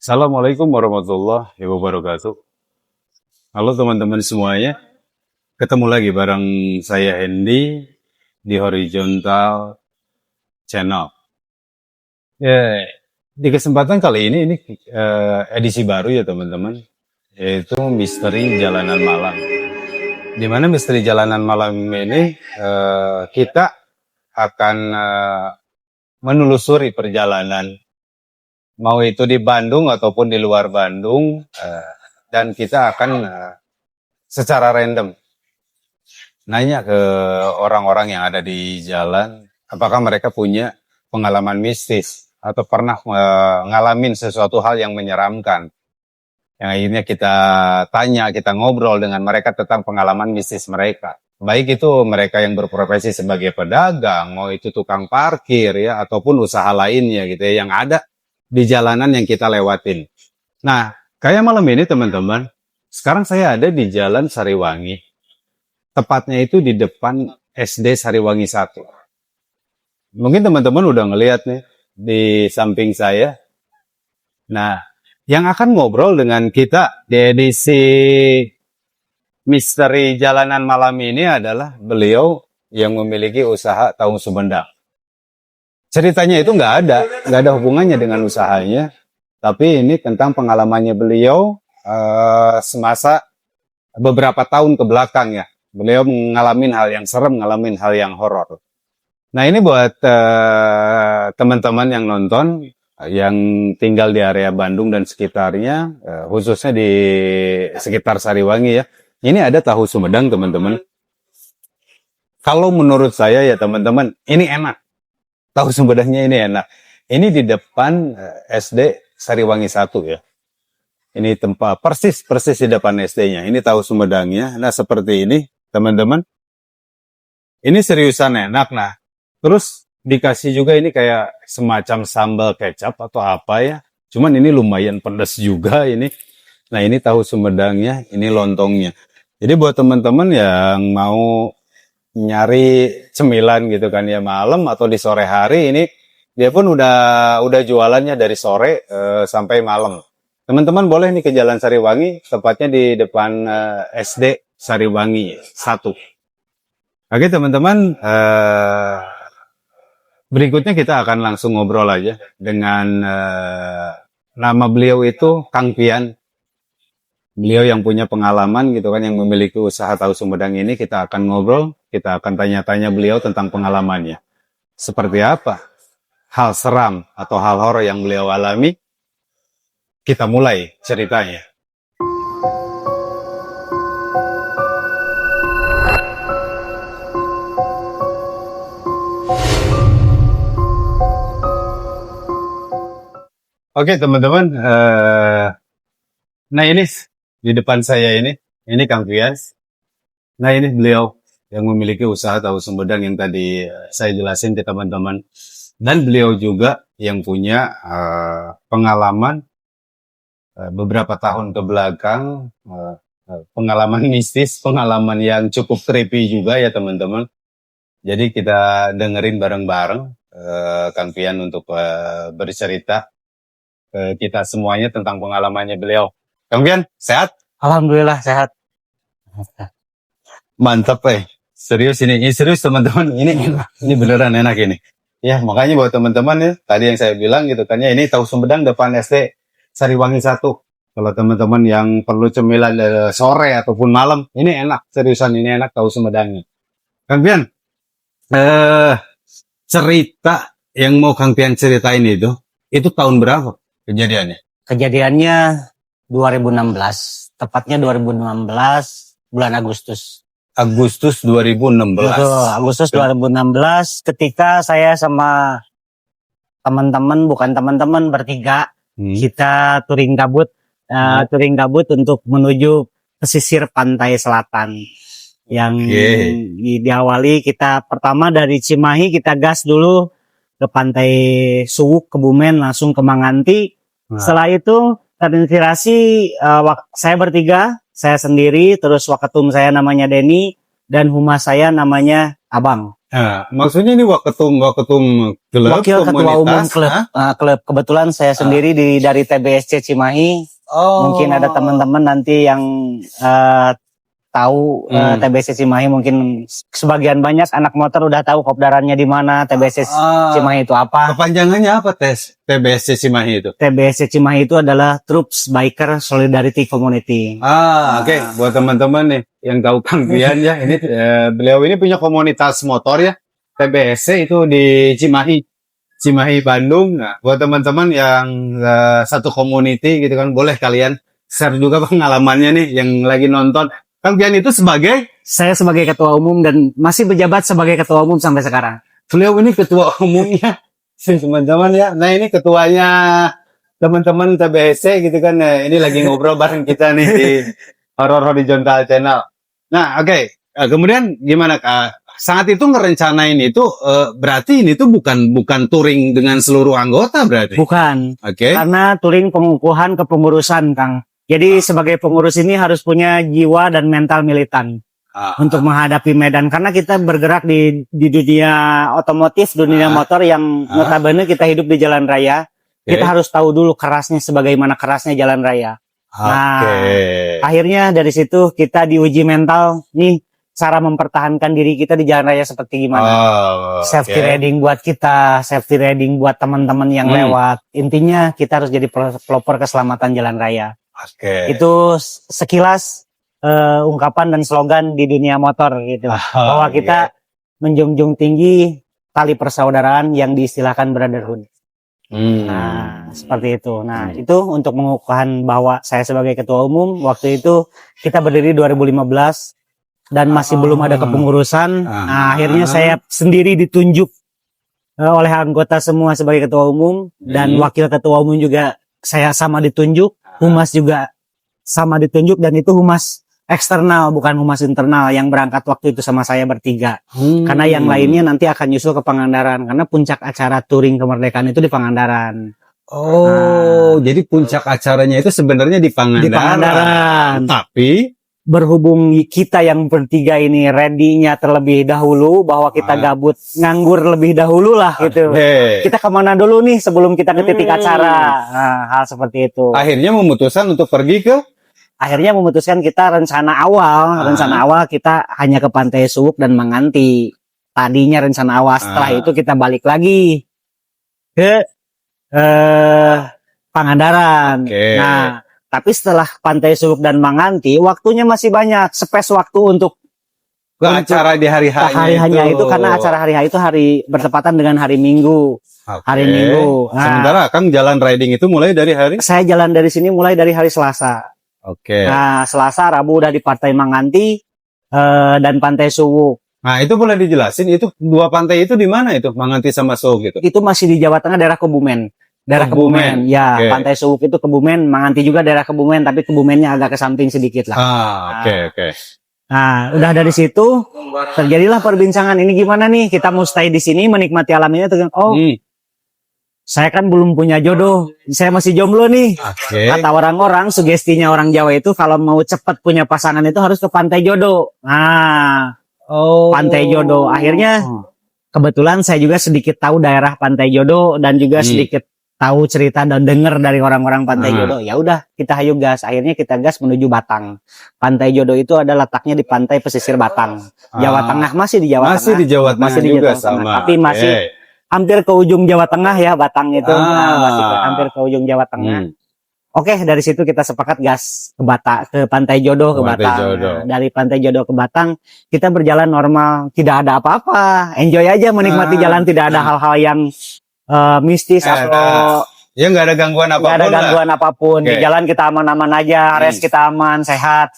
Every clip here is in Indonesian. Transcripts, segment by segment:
Assalamualaikum warahmatullahi wabarakatuh. Halo teman-teman semuanya, ketemu lagi bareng saya Hendy di Horizontal Channel. Ya, di kesempatan kali ini edisi baru ya teman-teman, yaitu Misteri Jalanan Malam. Di mana Misteri Jalanan Malam ini kita akan menelusuri perjalanan, mau itu di Bandung ataupun di luar Bandung, dan kita akan secara random nanya ke orang-orang yang ada di jalan, apakah mereka punya pengalaman mistis atau pernah ngalamin sesuatu hal yang menyeramkan. Yang akhirnya kita tanya, kita ngobrol dengan mereka tentang pengalaman mistis mereka. Baik itu mereka yang berprofesi sebagai pedagang, mau itu tukang parkir ya, ataupun usaha lainnya gitu ya, yang ada di jalanan yang kita lewatin. Nah, kayak malam ini teman-teman, sekarang saya ada di Jalan Sariwangi. Tepatnya itu di depan SD Sariwangi 1. Mungkin teman-teman udah ngelihat nih di samping saya. Nah, yang akan ngobrol dengan kita di edisi Misteri Jalanan Malam ini adalah beliau yang memiliki usaha tahu Sumedang. Ceritanya itu nggak ada hubungannya dengan usahanya, tapi ini tentang pengalamannya beliau semasa beberapa tahun ke belakang ya. Beliau ngalamin hal yang serem, ngalamin hal yang horor. Nah ini buat teman-teman yang nonton, yang tinggal di area Bandung dan sekitarnya, khususnya di sekitar Sariwangi ya. Ini ada tahu Sumedang teman-teman. Kalau menurut saya ya teman-teman, ini enak. Tahu Sumedangnya ini enak. Ini di depan SD Sariwangi 1 ya. Ini tempat persis di depan SD-nya. Ini tahu Sumedangnya. Nah seperti ini teman-teman. Ini seriusan enak. Nah terus dikasih juga ini kayak semacam sambal kecap atau apa ya. Cuman ini lumayan pedas juga ini. Nah ini tahu Sumedangnya, ini lontongnya. Jadi buat teman-teman yang mau nyari cemilan gitu kan ya malam atau di sore hari, ini dia pun udah jualannya dari sore sampai malam. Teman-teman boleh nih ke Jalan Sariwangi, tepatnya di depan SD Sariwangi 1. Oke teman-teman, berikutnya kita akan langsung ngobrol aja dengan nama beliau itu Kang Pian. Beliau yang punya pengalaman gitu kan, yang memiliki usaha tahu Sumedang ini. Kita akan ngobrol, kita akan tanya-tanya beliau tentang pengalamannya. Seperti apa hal seram atau hal horor yang beliau alami. Kita mulai ceritanya. Oke teman-teman, nah ini di depan saya ini Kang Fias. Nah ini beliau yang memiliki usaha tahu Sumedang yang tadi saya jelasin ke teman-teman. Dan beliau juga yang punya pengalaman beberapa tahun ke belakang, pengalaman mistis, pengalaman yang cukup creepy juga ya teman-teman. Jadi kita dengerin bareng-bareng Kang Pian untuk bercerita ke kita semuanya tentang pengalamannya beliau. Kang Pian, sehat? Alhamdulillah sehat. Mantap serius ini serius teman-teman, ini beneran enak ini. Ya makanya buat teman-teman ya, tadi yang saya bilang gitu kan ya, ini tahu Sumedang depan SD Sariwangi 1. Kalau teman-teman yang perlu cemilan sore ataupun malam, ini enak, seriusan ini enak tahu Sumedangnya. Kang Pian, cerita yang mau Kang Pian ceritain itu tahun berapa kejadiannya? Kejadiannya 2016, tepatnya 2016 bulan Agustus. Agustus 2016. Betul, Agustus 2016 ketika saya sama teman-teman, bukan teman-teman, bertiga, kita touring kabut untuk menuju pesisir pantai selatan. Yang diawali kita pertama dari Cimahi, kita gas dulu ke pantai Suwuk, Kebumen, langsung ke Manganti. Setelah itu terinspirasi, saya bertiga, saya sendiri, terus waketum saya namanya Denny, dan humas saya namanya Abang. Nah, maksudnya ini waketum klub Wakil ketua umum komunitas, klub. Klub kebetulan saya sendiri dari TBSC Cimahi. Oh. Mungkin ada teman-teman nanti yang tahu TBSC Cimahi, mungkin sebagian banyak anak motor udah tahu kopdarannya di mana. TBSC Cimahi itu apa? Kepanjangannya apa TBSC Cimahi itu? TBSC Cimahi itu adalah Troops Biker Solidarity Community. Oke. Buat teman-teman nih yang tahu Kang Pian ya, ini beliau ini punya komunitas motor ya. TBSC itu di Cimahi Bandung. Nah, buat teman-teman yang satu community gitu kan, boleh kalian share juga pengalamannya nih yang lagi nonton. Kang Pian itu Saya sebagai ketua umum dan masih berjabat sebagai ketua umum sampai sekarang. beliau ini ketua umumnya teman-teman ya. Nah, ini ketuanya teman-teman TBSC gitu kan. Nah, ini lagi ngobrol bareng kita nih di Horror Horizontal Channel. Nah, oke. Kemudian gimana Kak? Saat itu ngerencanain itu berarti ini tuh bukan touring dengan seluruh anggota berarti. Bukan. Oke. Karena touring pengukuhan kepengurusan, Kang. Jadi sebagai pengurus ini harus punya jiwa dan mental militan untuk menghadapi medan. Karena kita bergerak di dunia otomotif, dunia motor yang notabene kita hidup di jalan raya. Kita harus tahu dulu kerasnya, sebagaimana kerasnya jalan raya. Nah, akhirnya dari situ kita diuji mental nih, cara mempertahankan diri kita di jalan raya seperti gimana. Safety riding buat kita, safety riding buat teman-teman yang lewat. Intinya kita harus jadi pelopor keselamatan jalan raya. Itu sekilas ungkapan dan slogan di dunia motor gitu. Bahwa kita menjunjung tinggi tali persaudaraan yang diistilahkan brotherhood. Nah, seperti itu. Nah, itu untuk mengukuhkan bahwa saya sebagai ketua umum, waktu itu kita berdiri 2015 dan masih belum ada kepengurusan. Nah, akhirnya saya sendiri ditunjuk oleh anggota semua sebagai ketua umum, dan wakil ketua umum juga saya sama ditunjuk. Humas juga sama ditunjuk, dan itu humas eksternal bukan humas internal yang berangkat waktu itu sama saya bertiga. Karena yang lainnya nanti akan nyusul ke Pangandaran, karena puncak acara touring kemerdekaan itu di Pangandaran. Jadi puncak acaranya itu sebenarnya di Pangandaran. Di Pangandaran. Tapi berhubung kita yang bertiga ini ready-nya terlebih dahulu, bahwa kita gabut nganggur lebih dahulu lah gitu. Kita kemana dulu nih sebelum kita ke titik acara. Nah, hal seperti itu. Akhirnya memutuskan untuk pergi ke? Akhirnya memutuskan kita rencana awal kita hanya ke Pantai Suwuk dan Manganti. Tadinya rencana awal, setelah itu kita balik lagi ke Pangandaran. Nah, tapi setelah Pantai Suwuk dan Manganti, waktunya masih banyak, space waktu untuk acara di hari H-nya itu, karena acara hari H itu bertepatan dengan hari Minggu. Hari Minggu. Nah, sementara Kang jalan riding itu mulai dari hari? Saya jalan dari sini mulai dari hari Selasa. Nah, Selasa, Rabu udah di Pantai Manganti dan Pantai Suwuk. Nah, itu boleh dijelasin, itu dua pantai itu di mana itu? Manganti sama Suwuk gitu? Itu masih di Jawa Tengah, daerah Kebumen. Kebumen. Ya, Pantai Suwuk itu Kebumen, Manganti juga daerah Kebumen, tapi Kebumennya agak ke samping sedikit lah. Nah, udah dari situ terjadilah perbincangan, ini gimana nih, kita mau stay di sini menikmati alam ini. Saya kan belum punya jodoh, saya masih jomblo nih. Kata orang-orang, sugestinya orang Jawa itu kalau mau cepat punya pasangan itu harus ke Pantai Jodoh. Nah, Pantai Jodoh. Akhirnya kebetulan saya juga sedikit tahu daerah Pantai Jodoh dan juga sedikit tahu cerita dan dengar dari orang-orang Pantai Jodoh. Ya udah, kita hayu gas. Akhirnya kita gas menuju Batang. Pantai Jodoh itu ada letaknya di pantai pesisir Batang. Jawa Tengah, masih di Jawa Tengah. Masih di Jawa Tengah sama. Tapi masih hampir ke ujung Jawa Tengah ya, Batang itu. Masih hampir ke ujung Jawa Tengah. Oke, dari situ kita sepakat gas ke Pantai Jodoh, ke Batang. Nah, dari Pantai Jodoh ke Batang, kita berjalan normal, tidak ada apa-apa. Enjoy aja menikmati jalan, tidak ada hal-hal yang mistis atau ya nggak ada gangguan apapun. Nggak ada gangguan apapun. Di jalan kita aman-aman aja, res kita aman, sehat,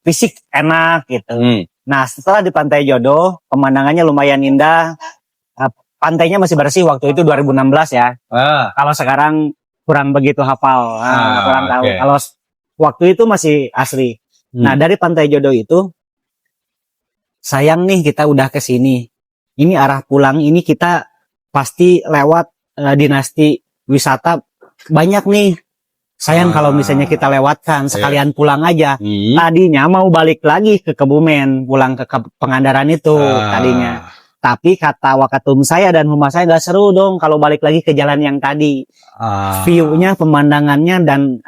fisik enak gitu. Nah, setelah di Pantai Jodoh, pemandangannya lumayan indah. Pantainya masih bersih waktu itu 2016 ya. Kalau sekarang kurang begitu hafal, kurang tahu. Kalau waktu itu masih asri. Nah, dari Pantai Jodoh itu, sayang nih kita udah ke sini. Ini arah pulang ini kita pasti lewat dinasti wisata banyak nih Sayang kalau misalnya kita lewatkan, sekalian pulang aja. Tadinya mau balik lagi ke Kebumen, pulang ke Pangandaran itu tadinya. Tapi kata wakatum saya dan rumah saya nggak seru dong kalau balik lagi ke jalan yang tadi. View-nya, pemandangannya dan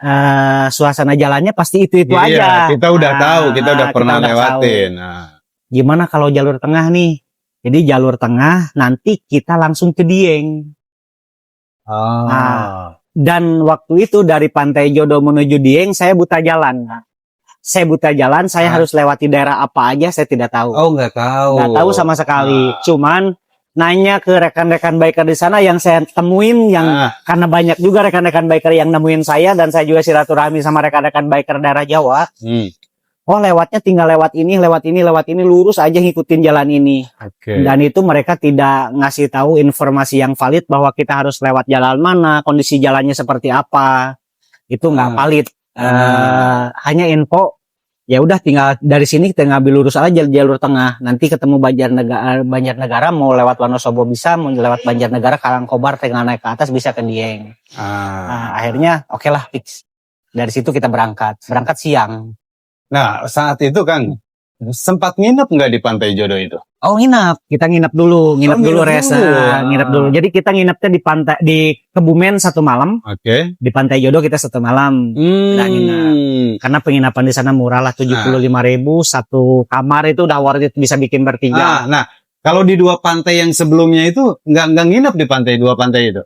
suasana jalannya pasti itu aja. Kita udah tahu, kita udah pernah lewatin. Gimana kalau jalur tengah nih? Jadi jalur tengah nanti kita langsung ke Dieng. Dan waktu itu dari Pantai Jodo menuju Dieng saya buta jalan. Saya harus lewati daerah apa aja saya tidak tahu. Oh, nggak tahu. Nggak tahu sama sekali. Cuman nanya ke rekan-rekan biker di sana yang saya temuin karena banyak juga rekan-rekan biker yang nemuin saya dan saya juga silaturahmi sama rekan-rekan biker daerah Jawa. Oh, lewatnya tinggal lewat ini, lurus aja ngikutin jalan ini. Dan itu mereka tidak ngasih tahu informasi yang valid bahwa kita harus lewat jalan mana, kondisi jalannya seperti apa. Itu nggak valid. Hanya info, ya udah tinggal dari sini kita ngambil lurus aja jalur tengah. Nanti ketemu Banjarnegara, mau lewat Wonosobo bisa, mau lewat Banjarnegara, Karangkobar, tinggal naik ke atas bisa ke Dieng. Akhirnya oke lah fix. Dari situ kita berangkat siang. Nah, saat itu kan sempat nginep nggak di Pantai Jodo itu? Oh, kita nginep dulu nginep dulu. Jadi kita nginepnya di Kebumen 1 malam. Di Pantai Jodo kita 1 malam. Udah nginep. Karena penginapan di sana murah lah, 75.000 satu kamar itu udah worth it, bisa bikin bertiga. Nah, kalau di 2 pantai yang sebelumnya itu nggak nginep di pantai 2 pantai itu?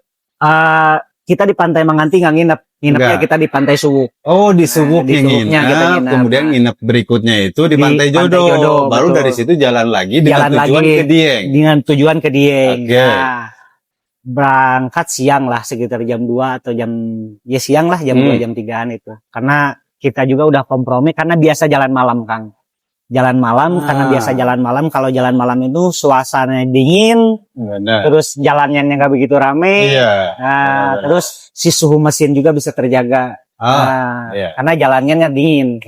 Kita di Pantai Manganti nggak nginepnya kita di Pantai Suwuk. Oh, di Suwuknya kita nginep. Kemudian nginep berikutnya itu di Pantai Jodo. Baru dari situ jalan lagi dengan tujuan ke Dieng. Dengan tujuan ke Dieng. Nah, berangkat siang lah sekitar jam 2 atau siang lah jam 2 jam 3-an itu. Karena kita juga udah kompromi karena biasa jalan malam, Kang. Karena biasa jalan malam. Kalau jalan malam itu suasananya dingin, terus jalannya nggak begitu rame, terus si suhu mesin juga bisa terjaga. Karena jalannya dingin.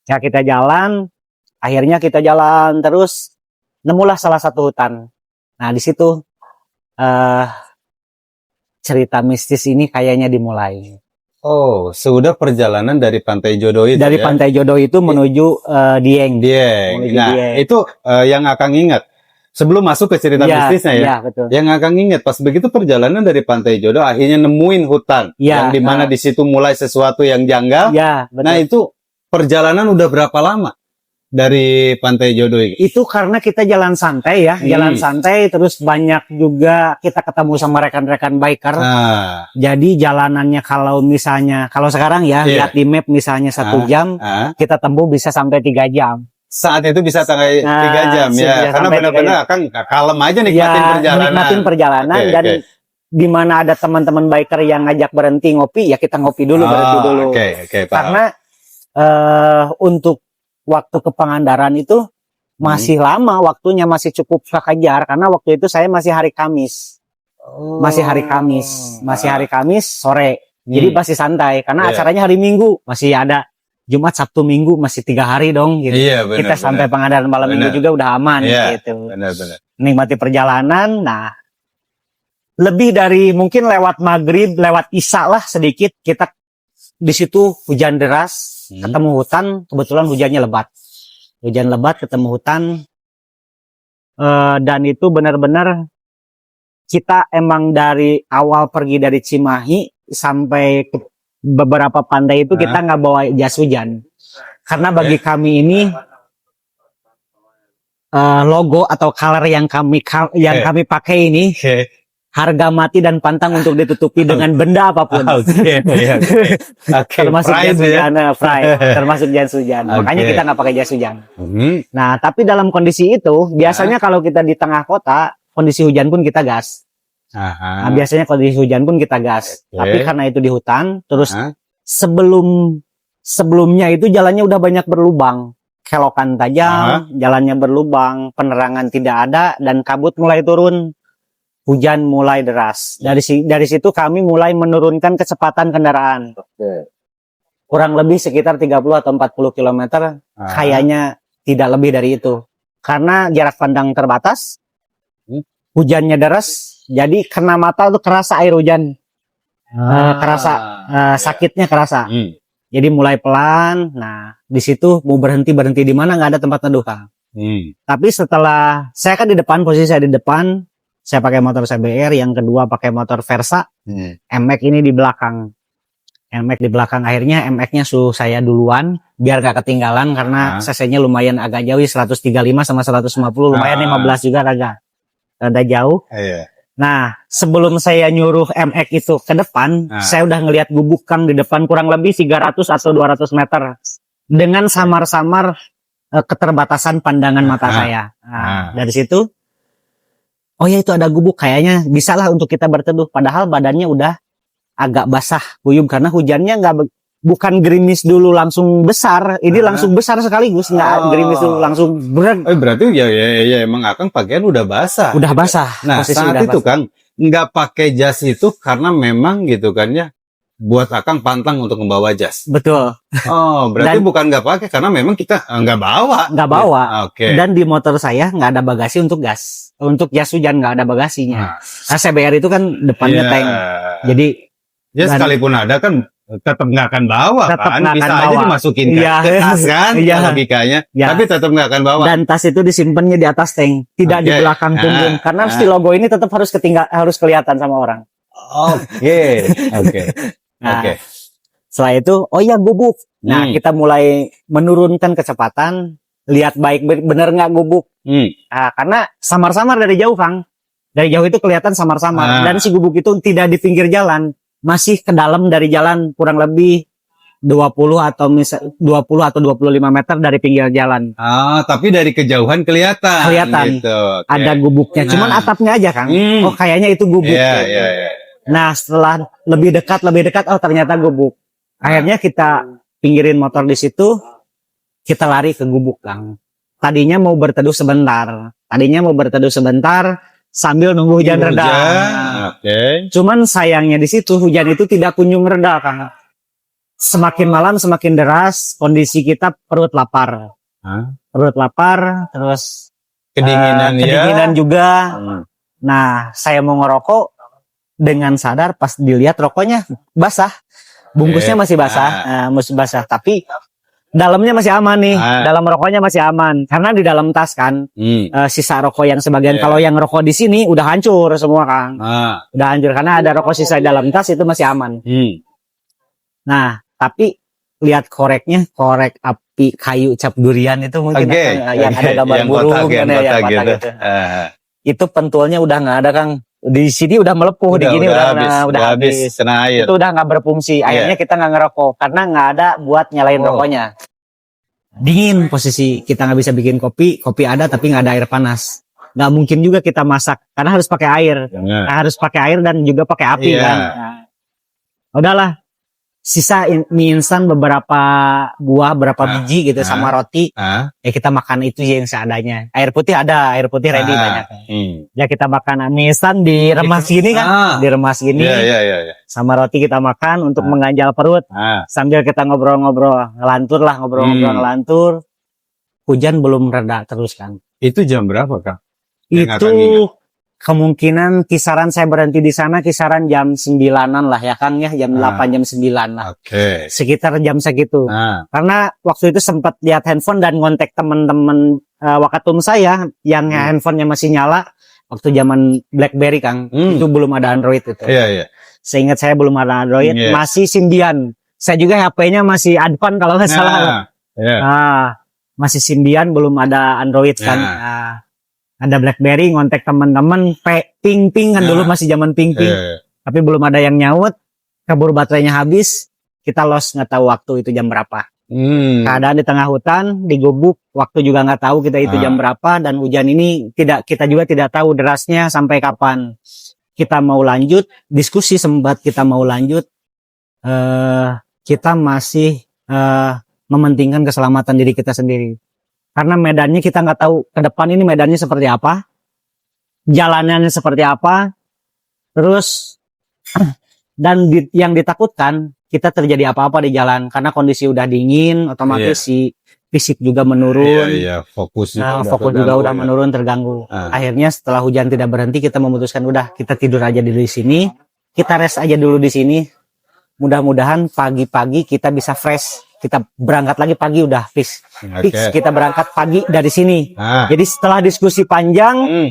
Kita jalan, akhirnya kita jalan terus nemulah salah satu hutan. Nah di situ cerita mistis ini kayaknya dimulai. Oh, sudah perjalanan dari Pantai Jodo itu. Dari Pantai Jodo itu menuju Dieng. Nah, itu yang Akang ingat. Sebelum masuk ke cerita mistisnya ya. Betul. Yang Akang ingat pas begitu perjalanan dari Pantai Jodo akhirnya nemuin hutan yang dimana di situ mulai sesuatu yang janggal. Betul. Nah, itu perjalanan udah berapa lama dari Pantai Jodo ini? Itu karena kita jalan santai jalan santai, terus banyak juga kita ketemu sama rekan-rekan biker. Jadi jalanannya kalau sekarang lihat di map misalnya 1 jam, kita tempuh bisa sampai 3 jam. Saat itu bisa sampai 3 jam ya, karena benar-benar kan kalem aja nikmatin perjalanan. Dan di mana ada teman-teman biker yang ngajak berhenti ngopi, ya kita ngopi dulu, berhenti dulu. Karena untuk waktu ke Pangandaran itu masih lama, waktunya masih cukup kekejar karena waktu itu saya masih hari Kamis. Masih hari Kamis sore. Jadi masih santai karena acaranya hari Minggu, masih ada Jumat, Sabtu, Minggu, masih 3 hari dong gitu. Kita sampai Pangandaran malam Minggu juga udah aman gitu. Nikmati perjalanan. Nah, lebih dari mungkin lewat maghrib, lewat isya lah sedikit kita di situ hujan deras, ketemu hutan, kebetulan hujannya lebat. Hujan lebat, ketemu hutan, dan itu benar-benar kita emang dari awal pergi dari Cimahi sampai ke beberapa pantai itu kita nggak bawa jas hujan. Karena bagi kami ini logo atau color yang kami pakai ini harga mati dan pantang untuk ditutupi dengan benda apapun. Termasuk jas hujan, termasuk jas hujan. Makanya kita nggak pakai jas hujan. Nah, tapi dalam kondisi itu, biasanya kalau kita di tengah kota, kondisi hujan pun kita gas. Nah, biasanya kondisi hujan pun kita gas. Tapi karena itu di hutan, terus sebelumnya itu jalannya udah banyak berlubang. Kelokan tajam, jalannya berlubang, penerangan tidak ada, dan kabut mulai turun. Hujan mulai deras. Dari situ kami mulai menurunkan kecepatan kendaraan. Kurang lebih sekitar 30 atau 40 km. Kayaknya tidak lebih dari itu. Karena jarak pandang terbatas. Hujannya deras. Jadi kena mata tuh kerasa air hujan. kerasa sakitnya kerasa. Hmm. Jadi mulai pelan. Nah, di situ mau berhenti di mana nggak ada tempat neduh, Kang. Tapi setelah saya kan di depan, posisi saya di depan, saya pakai motor CBR, yang kedua pakai motor Versa, MX ini di belakang. MX di belakang, akhirnya MX-nya suruh saya duluan biar gak ketinggalan karena cc-nya lumayan agak jauh, 135 sama 150 lumayan 15 juga rada jauh. Nah, sebelum saya nyuruh MX itu ke depan, saya udah ngelihat gubuk Kang di depan kurang lebih 300 atau 200 meter dengan samar-samar keterbatasan pandangan mata saya. Nah, dari situ, oh ya itu ada gubuk, kayaknya bisa lah untuk kita berteduh. Padahal badannya udah agak basah, kuyup karena hujannya bukan gerimis dulu langsung besar, ini langsung besar sekaligus, nggak gerimis dulu langsung berat. Berarti ya emang Akang pakaian udah basah. Udah basah. Nah saat itu Kang nggak pakai jas itu karena memang gitu kan ya, buat Akang pantang untuk membawa jas. Betul. Oh berarti bukan nggak pakai karena memang kita nggak bawa. Nggak bawa. Oke. Dan di motor saya nggak ada bagasi untuk gas, untuk jas hujan nggak ada bagasinya. Nah CBR itu kan depannya tank, jadi ya sekalipun ada kan tetap nggak akan bawa kan, bisa aja dimasukin ke tas kan, logikanya, tapi tetap nggak akan bawa. Dan tas itu disimpannya di atas tank, tidak di belakang punggung, karena si logo ini tetap harus kelihatan sama orang. Oke. Setelah itu, oh ya gubuk. Nah kita mulai menurunkan kecepatan, lihat baik bener nggak gubuk. Nah, karena samar-samar dari jauh Kang, dari jauh itu kelihatan samar-samar, dan si gubuk itu tidak di pinggir jalan. Masih ke dalam dari jalan kurang lebih 20 atau 25 meter dari pinggir jalan. Tapi dari kejauhan kelihatan gitu. Ada gubuknya, cuman atapnya aja Kang. Oh kayaknya itu gubuk. Nah setelah lebih dekat, oh ternyata gubuk. Akhirnya kita pinggirin motor di situ, kita lari ke gubuk Kang. Tadinya mau berteduh sebentar, sambil nunggu hujan reda. Cuman sayangnya di situ hujan itu tidak kunjung reda Kang. Semakin malam semakin deras, kondisi kita perut lapar, terus kedinginan juga. Nah saya mau ngerokok dengan sadar pas dilihat rokoknya basah, bungkusnya masih basah, tapi dalamnya masih aman nih, dalam rokoknya masih aman karena di dalam tas kan. Sisa rokok yang sebagian, kalau yang rokok di sini udah hancur semua Kang. Udah hancur karena ada rokok sisa di dalam tas, itu masih aman. Nah tapi lihat koreknya, korek api kayu cap durian itu mungkin yang ada gambar burung gitu. Itu pentulnya udah nggak ada Kang. Di sini udah melepuh, di sini udah habis. Itu udah nggak berfungsi. Akhirnya kita nggak ngerokok karena nggak ada buat nyalain rokoknya. Dingin posisi, kita nggak bisa bikin kopi ada tapi nggak ada air panas. Nggak mungkin juga kita masak karena harus pakai air. Harus pakai air dan juga pakai api kan. Nah, udahlah. Sisa mie instan beberapa buah, berapa biji gitu sama roti. Ya kita makan itu yang seadanya. Air putih ada, air putih ready banyak. Ya kita makan mie instan diremas gini kan, diremas gini. Sama roti kita makan untuk mengganjal perut. Sambil kita ngobrol-ngobrol, ngelantur. Hujan belum reda terus kan. Itu jam berapa Kang? Itu kemungkinan kisaran saya berhenti di sana kisaran jam 9-an lah ya Kang ya, jam 8 jam 9 lah. Sekitar jam segitu. Karena waktu itu sempat lihat handphone dan ngontek teman-teman wakatum saya yang handphonenya masih nyala waktu zaman BlackBerry Kang. Itu belum ada Android itu. Seingat saya belum ada Android, masih Symbian. Saya juga HP-nya masih Advan kalau nggak salah. Masih Symbian, belum ada Android kan. Ada BlackBerry, ngontek teman-teman, ping-ping kan dulu masih zaman ping-ping. Tapi belum ada yang nyaut, kabur baterainya habis, kita lost, nggak tahu waktu itu jam berapa. Keadaan di tengah hutan, di gubuk, waktu juga nggak tahu kita itu jam berapa, dan hujan ini kita juga tidak tahu derasnya sampai kapan. Kita mau lanjut, diskusi sempat kita mau lanjut, kita masih mementingkan keselamatan diri kita sendiri. Karena medannya kita nggak tahu ke depan ini medannya seperti apa, jalanannya seperti apa, terus dan yang ditakutkan kita terjadi apa-apa di jalan karena kondisi udah dingin, otomatis si fisik juga menurun, fokus juga udah menurun, terganggu. Akhirnya setelah hujan tidak berhenti kita memutuskan udah kita tidur aja di sini, kita rest aja dulu di sini. Mudah-mudahan pagi-pagi kita bisa fresh. Kita berangkat lagi pagi udah fix. Fix kita berangkat pagi dari sini. Jadi setelah diskusi panjang,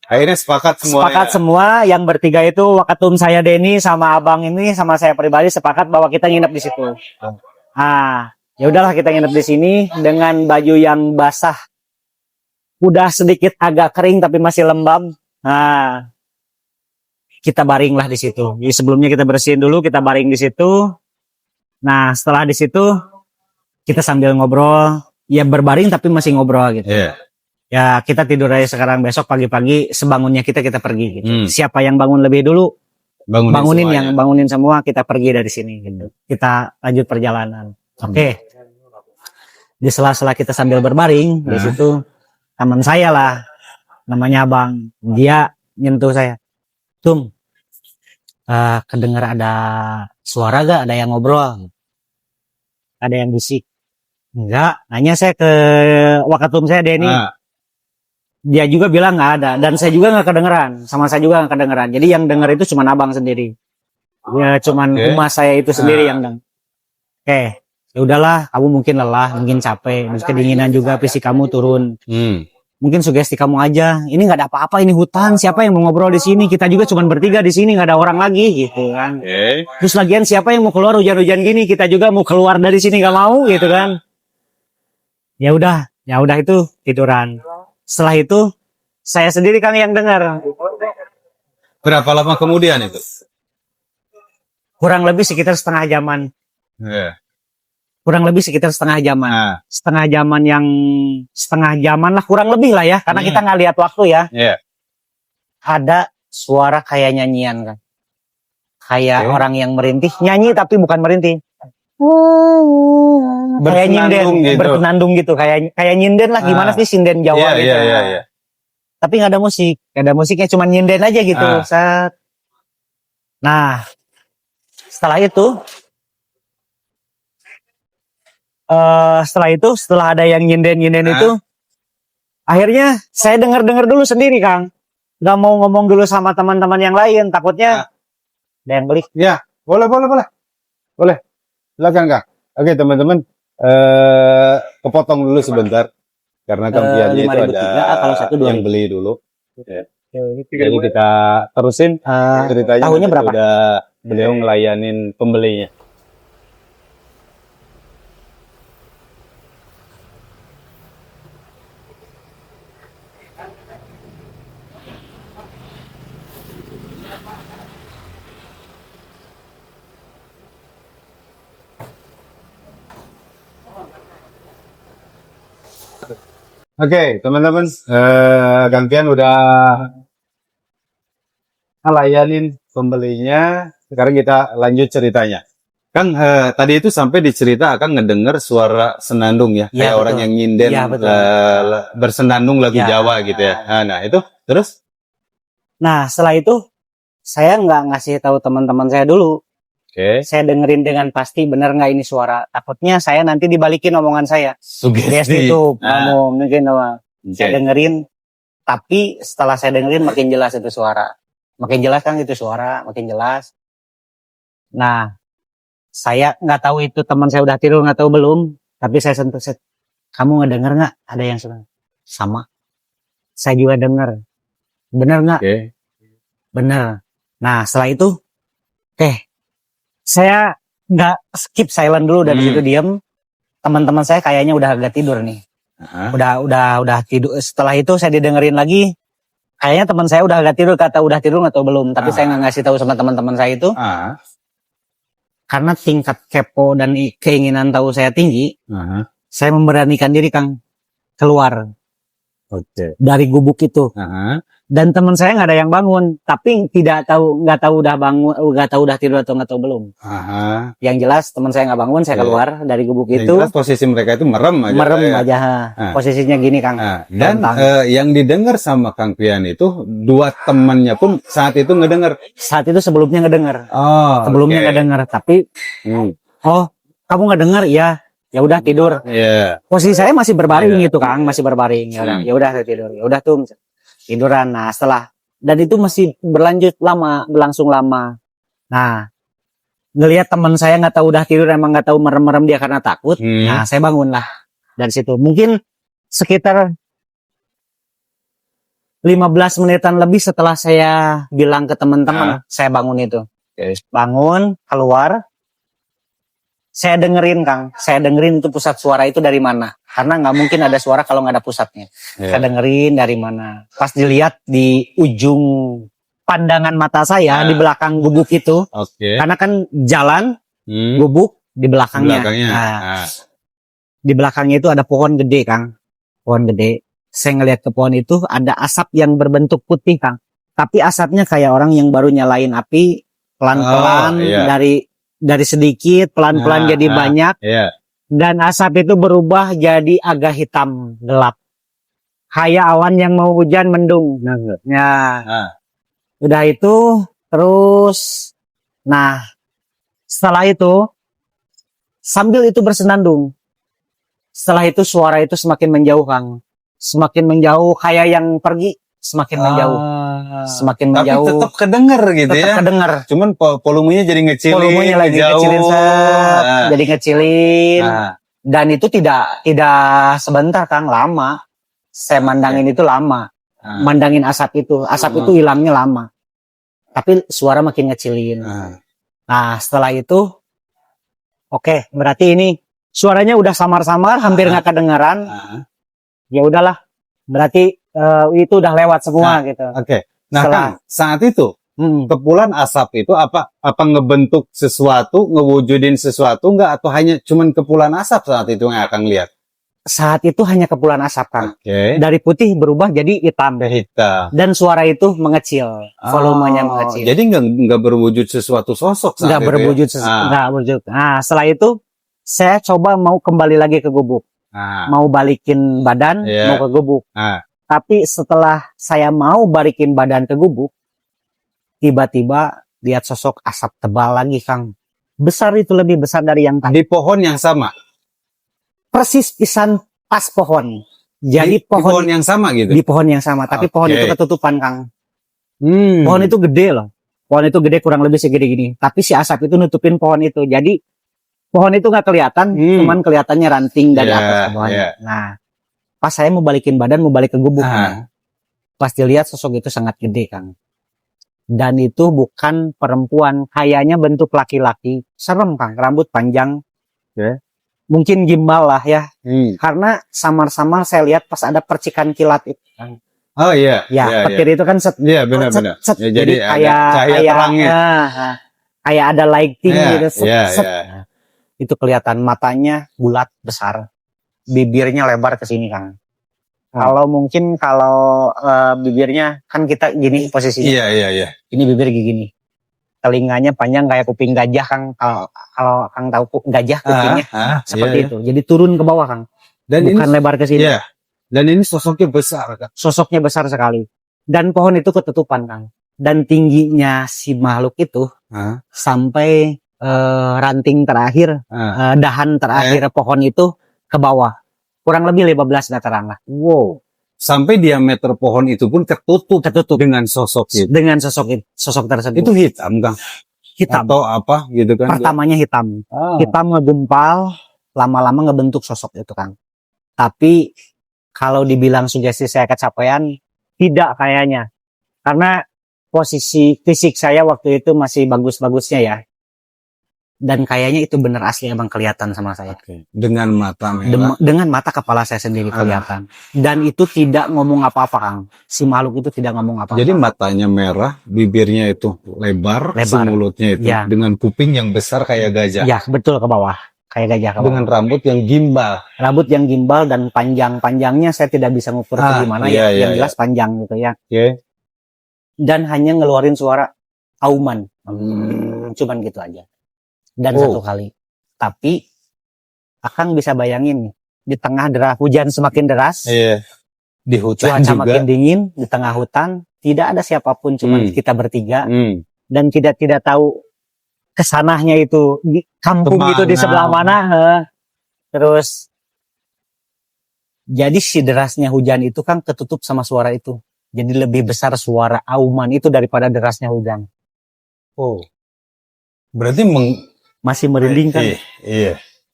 akhirnya sepakat semua. Sepakat semua yang bertiga itu, Wakatum saya Denny sama abang ini sama saya pribadi sepakat bahwa kita nginep di situ. Ya udahlah kita nginep di sini dengan baju yang basah. Udah sedikit agak kering tapi masih lembab. Kita baringlah di situ. Jadi sebelumnya kita bersihin dulu, kita baring di situ. Nah, setelah di situ kita sambil ngobrol, ya berbaring tapi masih ngobrol gitu. Ya, kita tidur aja sekarang, besok pagi-pagi sebangunnya kita pergi gitu. Siapa yang bangun lebih dulu? Bangunin semua, kita pergi dari sini gitu. Kita lanjut perjalanan. Oke. Di sela-sela kita sambil berbaring, di situ teman saya lah, namanya Abang. Dia nyentuh saya. Tum, kedengar ada suara gak? Ada yang ngobrol? Ada yang bisik? Enggak. Nanya saya ke Wakatum saya Denny. Dia juga bilang nggak ada. Dan saya juga nggak kedengeran. Sama saya juga nggak kedengeran. Jadi yang denger itu cuma abang sendiri. Ya cuman umat saya itu sendiri yang denger. Oke. Ya udahlah. Kamu mungkin lelah, mungkin capek, mungkin kedinginan juga, fisik kamu turun. Mungkin sugesti kamu aja. Ini nggak ada apa-apa, ini hutan. Siapa yang mau ngobrol di sini? Kita juga cuma bertiga di sini, nggak ada orang lagi, gitu kan. Terus lagian siapa yang mau keluar hujan-hujan gini? Kita juga mau keluar dari sini nggak mau, gitu kan. Ya udah itu tiduran. Setelah itu saya sendiri kan yang dengar. Berapa lama kemudian itu? Kurang lebih sekitar setengah jaman. Kurang lebih sekitar setengah jaman. Setengah jaman lah, kurang lebih lah ya. Karena kita nggak lihat waktu ya. Ada suara kayak nyanyian kan. Kayak orang yang merintih. Nyanyi tapi bukan merintih. Kayak nyinden, gitu. Bersenandung gitu. Kayak nyinden lah. Gimana sih sinden Jawa gitu. Tapi nggak ada musik. Nggak ada musiknya, cuma nyinden aja gitu. Nah, setelah setelah ada yang nyinden itu, akhirnya saya dengar dulu sendiri, Kang. Gak mau ngomong dulu sama teman-teman yang lain, takutnya ada yang beli. Ya, boleh. Silakan, Kang. Oke, teman-teman, kepotong dulu sebentar karena kampiannya itu ada kalau yang beli dulu. Jadi kita terusin ceritanya. Tahunnya berapa? Udah beliau ngelayanin pembelinya. Oke, teman-teman, Kang udah ngelayanin pembelinya. Sekarang kita lanjut ceritanya. Kang, tadi itu sampai dicerita akan ngedenger suara senandung ya, kayak orang yang nyinden bersenandung lagu Jawa gitu ya. Nah, itu terus? Nah, setelah itu saya nggak ngasih tahu teman-teman saya dulu. Saya dengerin dengan pasti bener nggak ini suara. Takutnya saya nanti dibalikin omongan saya. Sugesti itu kamu mungkin saya dengerin. Tapi setelah saya dengerin makin jelas itu suara. Makin jelas kan itu suara, makin jelas. Nah, saya nggak tahu itu teman saya udah tidur nggak tahu belum. Tapi saya sentuh set. Kamu ngedenger nggak? Ada yang sama. Saya juga denger. Bener nggak? Bener. Nah, setelah itu, saya nggak skip silent dulu dari situ diam. Teman-teman saya kayaknya udah agak tidur nih. Udah tidur. Setelah itu saya didengerin lagi. Kayaknya teman saya udah agak tidur, kata udah tidur atau belum. Tapi saya nggak ngasih tahu sama teman-teman saya itu. Karena tingkat kepo dan keinginan tahu saya tinggi. Saya memberanikan diri, Kang, keluar dari gubuk itu. Dan teman saya nggak ada yang bangun, tapi nggak tahu udah bangun, nggak tahu udah tidur atau nggak tahu belum. Yang jelas teman saya nggak bangun, saya keluar dari gubuk itu. Jelas posisi mereka itu merem aja. Posisinya gini, Kang. Dan yang didengar sama Kang Pian itu dua temannya pun saat itu ngedengar. Saat itu sebelumnya ngedengar. Sebelumnya ngedengar, tapi kamu nggak dengar ya? Ya udah tidur. Posisi saya masih berbaring gitu, Kang, masih berbaring. Ya udah saya tidur. Ya udah tiduran. Nah, setelah dan itu masih berlangsung lama. Nah, ngelihat teman saya nggak tahu udah tidur, emang nggak tahu merem-merem dia karena takut. Nah, saya bangun lah dari situ. Mungkin sekitar 15 menitan lebih setelah saya bilang ke teman-teman, saya bangun itu. Bangun, keluar. Saya dengerin, Kang. Saya dengerin itu pusat suara itu dari mana. Karena nggak mungkin ada suara kalau nggak ada pusatnya. Saya dengerin dari mana. Pas dilihat di ujung pandangan mata saya, di belakang gubuk itu. Karena kan jalan, gubuk di belakangnya. Nah, di belakangnya itu ada pohon gede, Kang. Pohon gede. Saya ngelihat ke pohon itu ada asap yang berbentuk putih, Kang. Tapi asapnya kayak orang yang baru nyalain api pelan-pelan dari sedikit pelan-pelan jadi banyak. Dan asap itu berubah jadi agak hitam gelap. Kayak awan yang mau hujan mendung. Udah itu terus setelah itu sambil itu bersenandung. Setelah itu suara itu semakin menjauh, Kang. Semakin menjauh kayak yang pergi, semakin menjauh. Semakin menjauh. Tapi tetap kedenger gitu ya. Tetap kedenger. Cuman volumenya jadi ngecilin. Volumenya lagi ngecilin, jadi ngecilin. Dan itu tidak sebentar, Kang, lama. Saya mandangin itu lama. Mandangin asap itu. Asap itu hilangnya lama. Tapi suara makin ngecilin. Nah, setelah itu oke, berarti ini suaranya udah samar-samar, hampir nggak kedengaran. Ya udahlah, berarti itu udah lewat semua gitu. Nah, Kang, saat itu kepulan asap itu apa ngebentuk sesuatu, ngewujudin sesuatu nggak, atau hanya cuman kepulan asap saat itu yang akan lihat? Saat itu hanya kepulan asap, Kang. Dari putih berubah jadi hitam. Dan suara itu mengecil, volumenya mengecil. Jadi nggak berwujud sesuatu sosok saat nggak itu berwujud, ya? nggak berwujud. Nah, setelah itu saya coba mau kembali lagi ke gubuk. Mau balikin badan, mau ke gubuk. Tapi setelah saya mau balikin badan ke gubuk, tiba-tiba lihat sosok asap tebal lagi, Kang. Besar, itu lebih besar dari yang tadi. Di pohon yang sama? Persis pisan pas pohon. Jadi di pohon yang sama gitu? Di pohon yang sama, tapi pohon itu ketutupan, Kang. Pohon itu gede loh. Pohon itu gede, kurang lebih segede gini. Tapi si asap itu nutupin pohon itu. Jadi pohon itu nggak kelihatan, cuman kelihatannya ranting dari atas pohonnya. Nah, pas saya mau balikin badan, mau balik ke gubuk, pas dilihat sosok itu sangat gede, Kang. Dan itu bukan perempuan, kayaknya bentuk laki-laki. Serem, Kang, rambut panjang. Mungkin gimbal lah ya. Karena samar-samar saya lihat pas ada percikan kilat itu, Kang. Petir itu kan benar-benar. Jadi kayak cahaya terangnya. Kayak ada lighting gitu. Itu kelihatan matanya bulat besar, bibirnya lebar ke sini, Kang. Kalau mungkin bibirnya kan kita gini posisinya. Ini bibir gini. Telinganya panjang kayak kuping gajah, Kang. Kalau Kang tahu gajah kupingnya seperti itu. Jadi turun ke bawah, Kang. Dan bukan lebar ke sini. Dan ini sosoknya besar, Kang. Sosoknya besar sekali. Dan pohon itu ketutupan, Kang. Dan tingginya si makhluk itu sampai ranting terakhir, dahan terakhir pohon itu ke bawah. Kurang lebih 15 meteran lah. Wow. Sampai diameter pohon itu pun tertutup dengan sosok itu. Dengan sosok tersebut. Itu hitam, Kang? Hitam. Atau apa gitu kan? Pertamanya hitam. Hitam ngegempal, lama-lama ngebentuk sosok itu, Kang. Tapi kalau dibilang sugesti saya kecapean, tidak kayaknya. Karena posisi fisik saya waktu itu masih bagus-bagusnya ya. Dan kayaknya itu benar asli, emang kelihatan sama saya. Dengan mata merah. Dengan mata kepala saya sendiri kelihatan. Dan itu tidak ngomong apa-apa, Kang. Si makhluk itu tidak ngomong apa-apa. Jadi matanya merah, bibirnya itu lebar. Mulutnya itu dengan kuping yang besar kayak gajah. Ya, betul, ke bawah. Kayak gajah ke bawah. Dengan rambut yang gimbal. Rambut yang gimbal dan panjang-panjangnya saya tidak bisa ngukur gimana yang jelas panjang gitu ya. Dan hanya ngeluarin suara auman. Cuman gitu aja. Dan satu kali. Tapi Akang bisa bayangin nih, di tengah hujan semakin deras, di hutan cuaca juga makin dingin, di tengah hutan tidak ada siapapun, cuma kita bertiga, dan kita tidak tahu kesananya itu di kampung itu di sebelah mana. Terus jadi si derasnya hujan itu kan ketutup sama suara itu, jadi lebih besar suara auman itu daripada derasnya hujan. Berarti Masih merinding kan?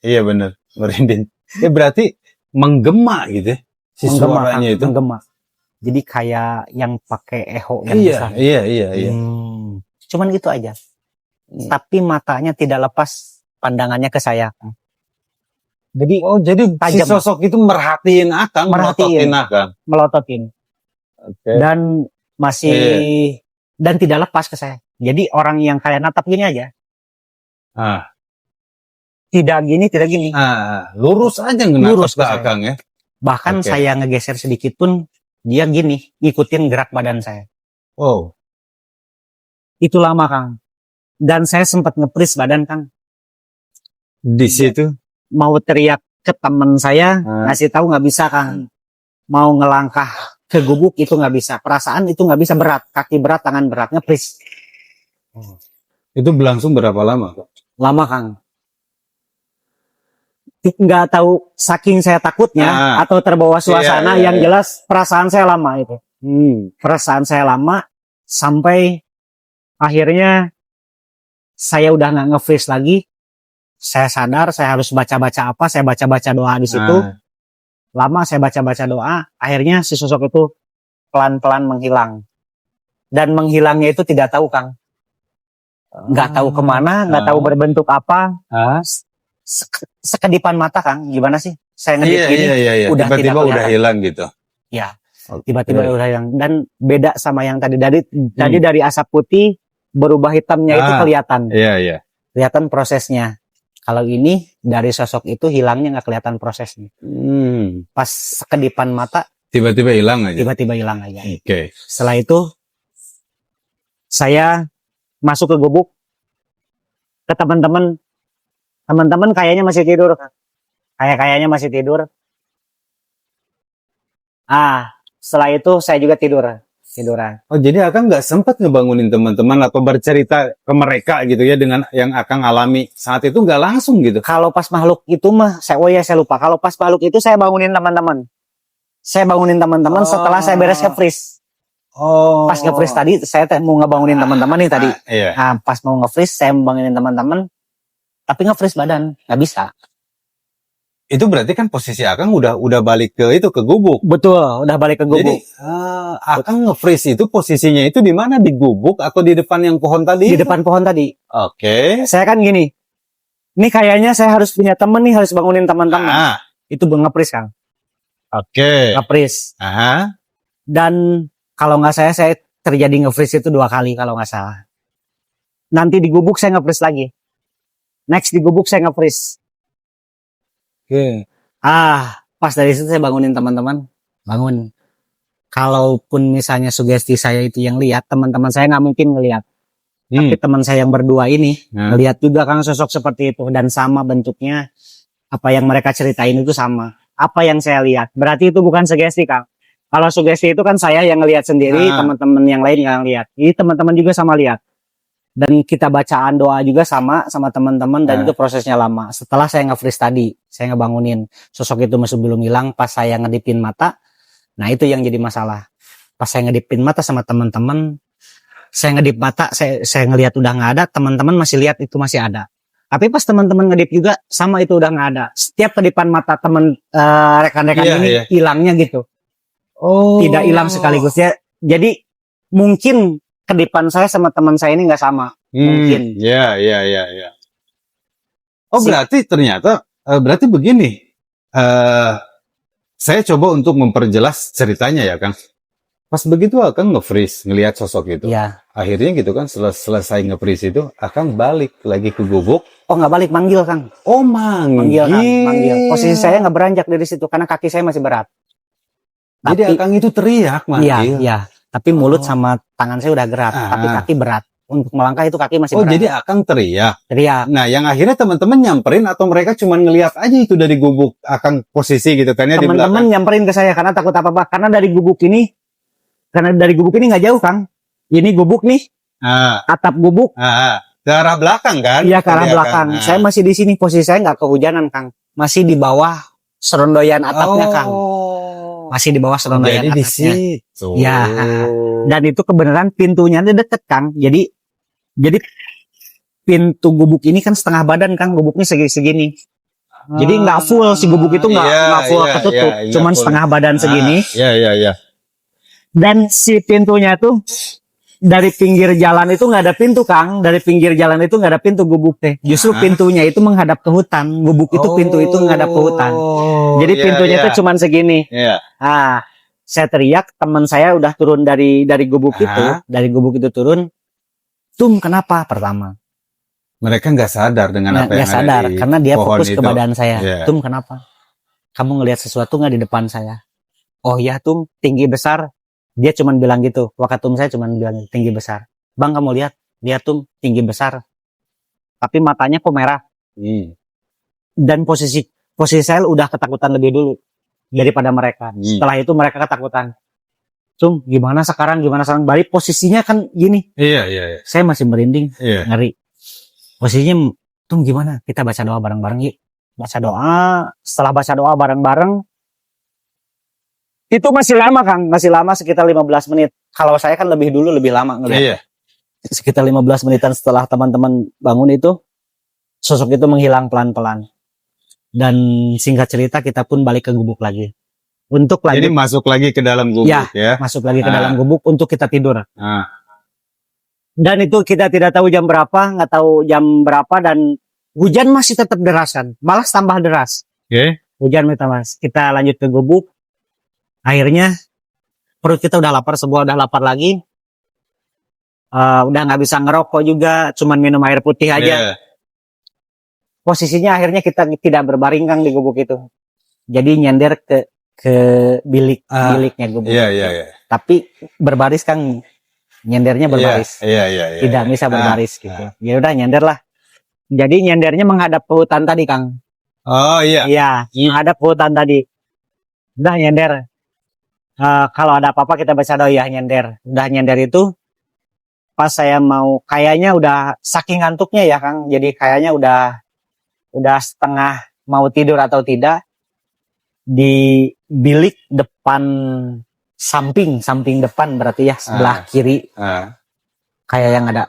Iya benar, merinding. Berarti menggema gitu ya, si Menggema, suaranya Kang, itu. menggema. Jadi kayak yang pakai echo yang Iya, besar. iya. Cuman gitu aja. Tapi matanya tidak lepas pandangannya ke saya. Jadi jadi si tajam, sosok itu merhatiin Akang, Merhatiin. melototin Akang. melototin. Oke. Dan masih dan tidak lepas ke saya. Jadi orang yang kayak natap gini aja. Ah, Tidak gini. lurus aja ngenatap Lurus ke ke saya. Akang ya. Bahkan Oke. saya ngegeser sedikit pun dia gini, ikutin gerak badan saya. Wow. Itu lama, Kang. Dan saya sempat ngepris badan, Kang. Di situ. Mau teriak ke teman saya, ngasih tahu nggak bisa, Kang. Mau ngelangkah ke gubuk itu nggak bisa. Perasaan itu nggak bisa, berat. Kaki berat, tangan berat, ngepris. Itu berlangsung berapa lama? Lama, Kang. Nggak tahu saking saya takutnya atau terbawa suasana, yang jelas perasaan saya lama itu. Perasaan saya lama sampai akhirnya saya udah nggak nge-freeze lagi. Saya sadar saya harus baca-baca apa, saya baca-baca doa di situ. Lama saya baca-baca doa, akhirnya si sosok itu pelan-pelan menghilang. Dan menghilangnya itu tidak tahu, Kang. Nggak tahu kemana, nggak tahu berbentuk apa. Sekedipan mata, Kang. Gimana sih? Saya ngedip gini, udah tiba-tiba tidak udah hilang gitu. Ya, tiba-tiba udah hilang. Dan beda sama yang tadi. Tadi dari asap putih berubah hitamnya itu kelihatan. Iya. Kelihatan prosesnya. Kalau ini dari sosok itu hilangnya nggak kelihatan prosesnya. Pas sekedipan mata tiba-tiba hilang aja. Tiba-tiba hilang aja. Oke. Setelah itu saya masuk ke gubuk ke teman-teman. Teman-teman kayaknya masih tidur. Kayaknya masih tidur. Setelah itu saya juga tiduran. Oh, jadi Akang nggak sempat ngebangunin teman-teman atau bercerita ke mereka gitu ya dengan yang Akang alami saat itu, nggak langsung gitu? Kalau pas makhluk itu mah, saya lupa. Kalau pas makhluk itu saya bangunin teman-teman. Setelah saya beres nge-freeze. Pas nge-freeze tadi, saya mau ngebangunin teman-teman nih tadi. Pas mau nge-freeze, saya bangunin teman-teman. Tapi nge-freeze badan, nggak bisa. Itu berarti kan posisi Akang udah balik ke gubuk. Betul, udah balik ke gubuk. Jadi Akang nge-freeze itu posisinya itu di mana, di gubuk atau di depan yang pohon tadi? Di depan pohon tadi. Oke. Saya kan gini. Ini kayaknya saya harus punya temen nih, harus bangunin teman-teman. Itu nge-freeze, Kang. Oke. Nge-freeze. Dan kalau nggak saya terjadi nge-freeze itu 2 kali kalau nggak salah. Nanti di gubuk saya nge-freeze lagi. Next di gubuk saya nge-freeze. Oke. Pas dari situ saya bangunin teman-teman. Bangun. Kalaupun misalnya sugesti saya itu yang lihat, teman-teman saya nggak mungkin ngelihat. Tapi teman saya yang berdua ini ngelihat juga, Kang, sosok seperti itu. Dan sama bentuknya. Apa yang mereka ceritain itu sama. Apa yang saya lihat. Berarti itu bukan sugesti, Kang. Kalau sugesti itu kan saya yang ngelihat sendiri, teman-teman yang lain yang lihat. Ini teman-teman juga sama lihat. Dan kita bacaan doa juga sama teman-teman, dan itu prosesnya lama. Setelah saya nge-freeze tadi, saya ngebangunin, sosok itu masih belum hilang. Pas saya ngedipin mata, nah itu yang jadi masalah. Pas saya ngedipin mata sama teman-teman, saya ngedip mata, saya ngelihat udah nggak ada, teman-teman masih lihat itu masih ada. Tapi pas teman-teman ngedip juga, sama itu udah nggak ada. Setiap kedipan mata teman rekan-rekan ini hilangnya gitu. Tidak hilang sekaligus ya. Jadi mungkin kedipan saya sama teman saya ini nggak sama. Mungkin. Iya. Berarti ternyata, berarti begini. Saya coba untuk memperjelas ceritanya ya, Kang. Pas begitu Akang nge-freeze, ngelihat sosok itu. Iya. Akhirnya gitu kan, selesai nge-freeze itu, Akang balik lagi ke gubuk. Nggak balik, manggil, Kang. Manggil. Kang, manggil. Posisi saya nggak beranjak dari situ, karena kaki saya masih berat. Jadi Akang itu teriak, manggil. Iya. Tapi mulut sama tangan saya udah gerak, tapi kaki berat. Untuk melangkah itu kaki masih berat. Jadi Akang teriak. Nah, yang akhirnya teman-teman nyamperin atau mereka cuma ngelihat aja itu dari gubuk Akang posisi gitu kan ya di belakang. Teman-teman nyamperin ke saya karena takut apa-apa. Karena dari gubuk ini nggak jauh, Kang. Ini gubuk nih. Atap gubuk. Ke arah belakang kan? Iya, ke arah belakang. Saya masih di sini, posisi saya nggak kehujanan, Kang. Masih di bawah serondoyan atapnya, Kang. Masih di bawah serondoyan atapnya. Jadi di situ. Ya. Dan itu kebenaran pintunya deket, Kang. Jadi pintu gubuk ini kan setengah badan Kang, gubuknya segini. Jadi nggak full si gubuk itu nggak full ketutup, cuman full. setengah badan segini. Iya. Dan si pintunya tuh dari pinggir jalan itu nggak ada pintu Kang, dari pinggir jalan itu nggak ada pintu gubuk teh. Justru pintunya itu menghadap ke hutan, gubuk itu pintu itu menghadap ke hutan. Jadi pintunya tuh cuman segini. Iya. Ah, saya teriak, teman saya udah turun dari gubuk itu turun. Tum kenapa pertama? Mereka nggak sadar dengan apa yang Nggak sadar ada di karena dia pohon fokus ke itu. badan saya. Iya. Tum kenapa? Kamu ngelihat sesuatu nggak di depan saya? Oh ya Tum, tinggi besar. Dia cuman bilang gitu. Wakatum saya cuman bilang tinggi besar. Bang kamu lihat Tum, tinggi besar. Tapi matanya kok merah. Dan posisi saya udah ketakutan lebih dulu daripada mereka. Setelah itu mereka ketakutan. Tum, gimana sekarang? Balik posisinya kan gini. Iya. Saya masih merinding, Iya. ngeri. Posisinya, Tum gimana? Kita baca doa bareng-bareng yuk. Baca doa, setelah baca doa bareng-bareng, itu masih lama Kang, masih lama sekitar 15 menit. Kalau saya kan lebih dulu, lebih lama ngeliat. Iya. Sekitar 15 menitan setelah teman-teman bangun itu, sosok itu menghilang pelan-pelan. Dan singkat cerita kita pun balik ke gubuk lagi. Untuk Jadi lanjut, masuk lagi ke dalam gubuk ya. masuk lagi ke dalam gubuk untuk kita tidur. Ah. Dan itu kita tidak tahu jam berapa, nggak tahu jam berapa, dan hujan masih tetap deras kan, malah tambah deras. Oke. Hujan mas. Kita lanjut ke gubuk. Akhirnya perut kita udah lapar, semua udah lapar lagi. Udah nggak bisa ngerokok juga, cuman minum air putih aja. Iya. Posisinya akhirnya kita tidak berbaring Kang di gubuk itu. Jadi nyender ke biliknya gubuk. Iya. Tapi berbaris Kang, nyendernya berbaris. Iya. Tidak bisa berbaris gitu. Ya udah nyender lah. Jadi nyendernya menghadap ke hutan tadi Kang. Oh iya. Iya, menghadap ke hutan tadi. Udah nyender. Kalau ada apa-apa kita baca doa ya nyender. Udah nyender itu pas saya mau, kayaknya udah saking ngantuknya ya Kang. Jadi kayaknya udah setengah mau tidur atau tidak, di bilik depan samping depan berarti ya sebelah kiri kayak yang ada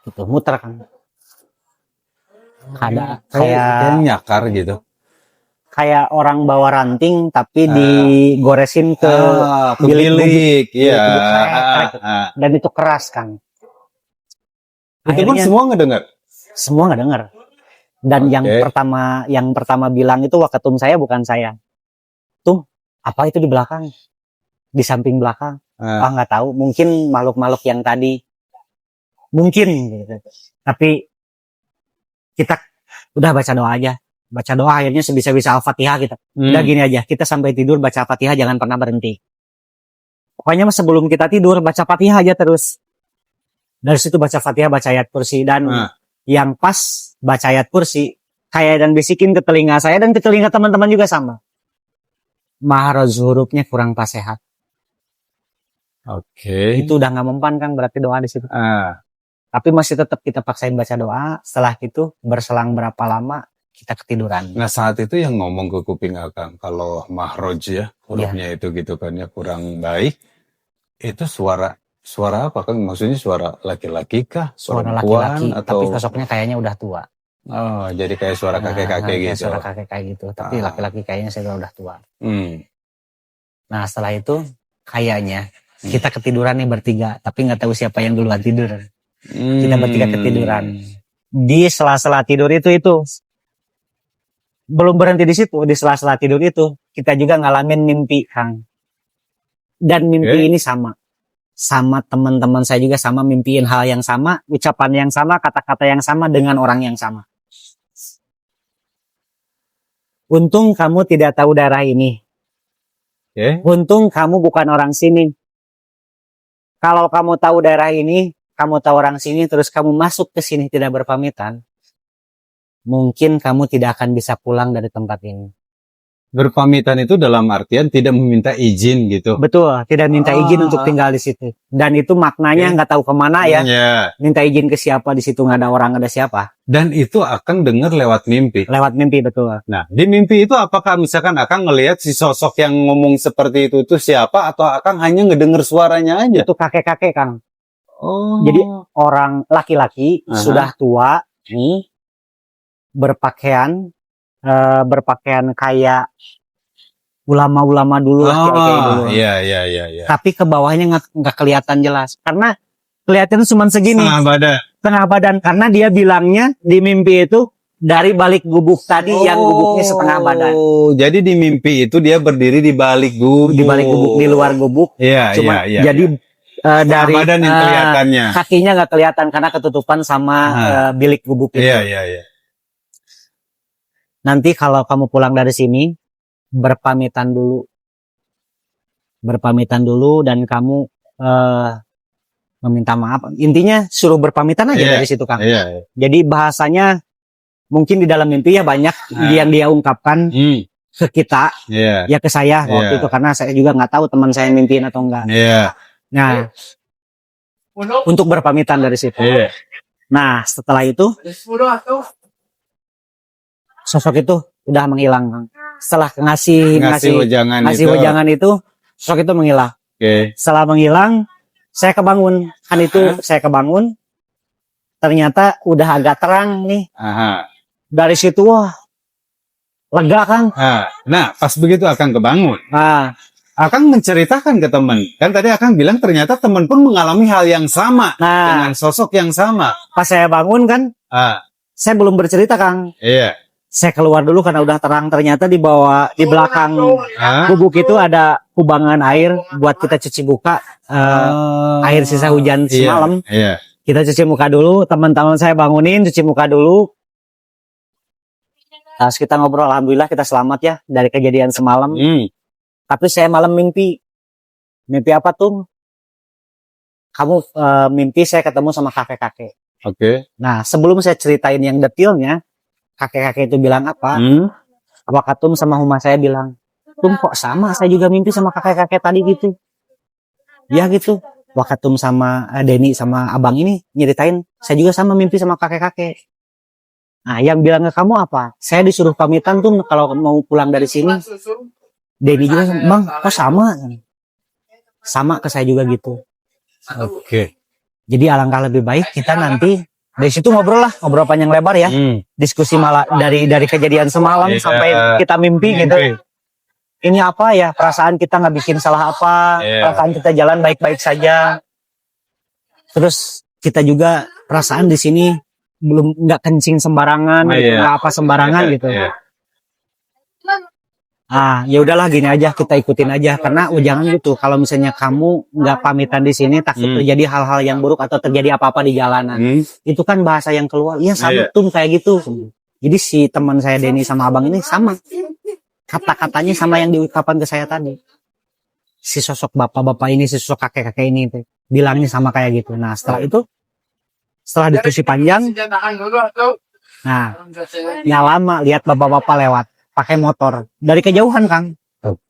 gitu muter Kang. Ada kayak nyakar gitu. Kayak orang bawa ranting tapi digoresin ke bilik. Iya. Dan itu keras Kang. Itu pun semua ngedengar. Semua nggak dengar. Dan yang pertama bilang itu wakatum saya, bukan saya. Tuh, apa itu di belakang? Di samping belakang. Nggak tahu, mungkin makhluk-makhluk yang tadi. Mungkin gitu. Tapi kita udah baca doa aja. Baca doa akhirnya sebisa-bisa Al-Fatihah kita. Udah gini aja, kita sampai tidur baca Fatihah, jangan pernah berhenti. Pokoknya sebelum kita tidur baca Fatihah aja terus. Dari situ baca Fatihah, baca ayat kursi, dan yang pas baca ayat kursi kayak dan bisikin ke telinga saya dan ke telinga teman-teman juga sama. Maharaj hurufnya kurang pas sehat. Oke. Itu udah nggak mempan Kang, berarti doa di situ. Tapi masih tetap kita paksain baca doa. Setelah itu berselang berapa lama kita ketiduran. Nah saat itu yang ngomong ke kuping Akang kalau Mahraj ya hurufnya itu gitu kan ya kurang baik. Itu suara apa Kang? Maksudnya suara laki-laki kah? Suara laki-laki atau... tapi sosoknya kayaknya udah tua. Oh, jadi kayak suara kakek-kakek gitu. Suara kakek kayak gitu, tapi laki-laki kayaknya saya udah tua. Nah, setelah itu kayaknya kita ketiduran nih bertiga, tapi nggak tahu siapa yang duluan tidur. Kita bertiga ketiduran. Di sela-sela tidur itu belum berhenti di situ, di sela-sela tidur itu kita juga ngalamin mimpi, Kang. Dan mimpi ini sama teman-teman saya juga sama, mimpiin hal yang sama, ucapan yang sama, kata-kata yang sama dengan orang yang sama. Untung kamu tidak tahu daerah ini. Untung kamu bukan orang sini. Kalau kamu tahu daerah ini, kamu tahu orang sini, terus kamu masuk ke sini tidak berpamitan, mungkin kamu tidak akan bisa pulang dari tempat ini. Berpamitan itu dalam artian tidak meminta izin gitu. Betul, tidak minta izin untuk tinggal di situ. Dan itu maknanya nggak tahu kemana ya. Minta izin ke siapa, di situ nggak ada orang, nggak ada siapa. Dan itu akan dengar lewat mimpi. Lewat mimpi, betul. Nah, di mimpi itu apakah misalkan Akang ngelihat si sosok yang ngomong seperti itu siapa, atau Akang hanya ngedenger suaranya aja? Itu kakek-kakek, Kang. Oh. Jadi orang laki-laki Aha. sudah tua nih berpakaian kayak ulama-ulama dulu lah kayak dulu. Iya. Tapi ke bawahnya nggak kelihatan jelas karena kelihatan cuma segini setengah badan karena dia bilangnya di mimpi itu dari balik gubuk tadi yang gubuknya setengah badan. Jadi di mimpi itu dia berdiri di balik gubuk. Di balik gubuk, di luar gubuk. Iya. Jadi dari badan yang kelihatannya. kakinya nggak kelihatan karena ketutupan sama bilik gubuk itu. Iya. Nanti kalau kamu pulang dari sini berpamitan dulu dan kamu meminta maaf. Intinya suruh berpamitan aja dari situ, Kang. Iya. Jadi bahasanya mungkin di dalam mimpi ya banyak yang dia ungkapkan ke kita, ya ke saya waktu itu karena saya juga nggak tahu teman saya mimpiin atau enggak. Nah, untuk berpamitan dari situ. Nah, setelah itu sosok itu udah menghilang, Kang. Setelah ngasih wejangan itu, sosok itu menghilang. Setelah menghilang, saya kebangun. Kan itu saya kebangun. Ternyata udah agak terang nih. Dari situ wah lega, Kang. Nah, pas begitu Akang kebangun. Akang menceritakan ke teman. Kan tadi Akang bilang ternyata teman pun mengalami hal yang sama dengan sosok yang sama. Pas saya bangun kan, saya belum bercerita, Kang. Iya. Saya keluar dulu karena udah terang. Ternyata di belakang gubuk itu ada kubangan air buat kita cuci muka. Air sisa hujan semalam. Iya. Kita cuci muka dulu. Teman-teman saya bangunin, cuci muka dulu. Terus kita ngobrol, alhamdulillah kita selamat ya dari kejadian semalam. Tapi saya malam mimpi. Mimpi apa tuh? Kamu mimpi saya ketemu sama kakek-kakek. Oke. Nah, sebelum saya ceritain yang detailnya, kakek-kakek itu bilang apa? Wakatum sama Huma saya bilang, Tum kok sama? Saya juga mimpi sama kakek-kakek tadi gitu. Ya gitu. Wakatum sama Denny sama abang ini nyeritain, saya juga sama mimpi sama kakek-kakek. Nah, yang bilang ke kamu apa? Saya disuruh pamitan tuh kalau mau pulang dari sini. Denny juga, Bang, kok sama? Sama ke saya juga gitu. Oke. Jadi alangkah lebih baik kita nanti dari situ ngobrol panjang lebar ya. Diskusi malah dari kejadian semalam sampai kita mimpi gitu. Ini apa ya? Perasaan kita nggak bikin salah apa? Perasaan kita jalan baik-baik saja. Terus kita juga perasaan di sini belum nggak kencing sembarangan, nggak apa sembarangan gitu. Ya udahlah gini aja kita ikutin aja karena jangan gitu. Kalau misalnya kamu nggak pamitan di sini takut terjadi hal-hal yang buruk atau terjadi apa-apa di jalanan. Itu kan bahasa yang keluar. Iya sama tuh kayak gitu. Jadi si teman saya Denny sama abang ini sama. Kata-katanya sama yang diucapkan ke saya tadi. Si sosok bapak-bapak ini, si sosok kakek-kakek ini bilangnya sama kayak gitu. Nah setelah itu setelah diskusi panjang, nah, nggak lama lihat bapak-bapak lewat pakai motor dari kejauhan, Kang.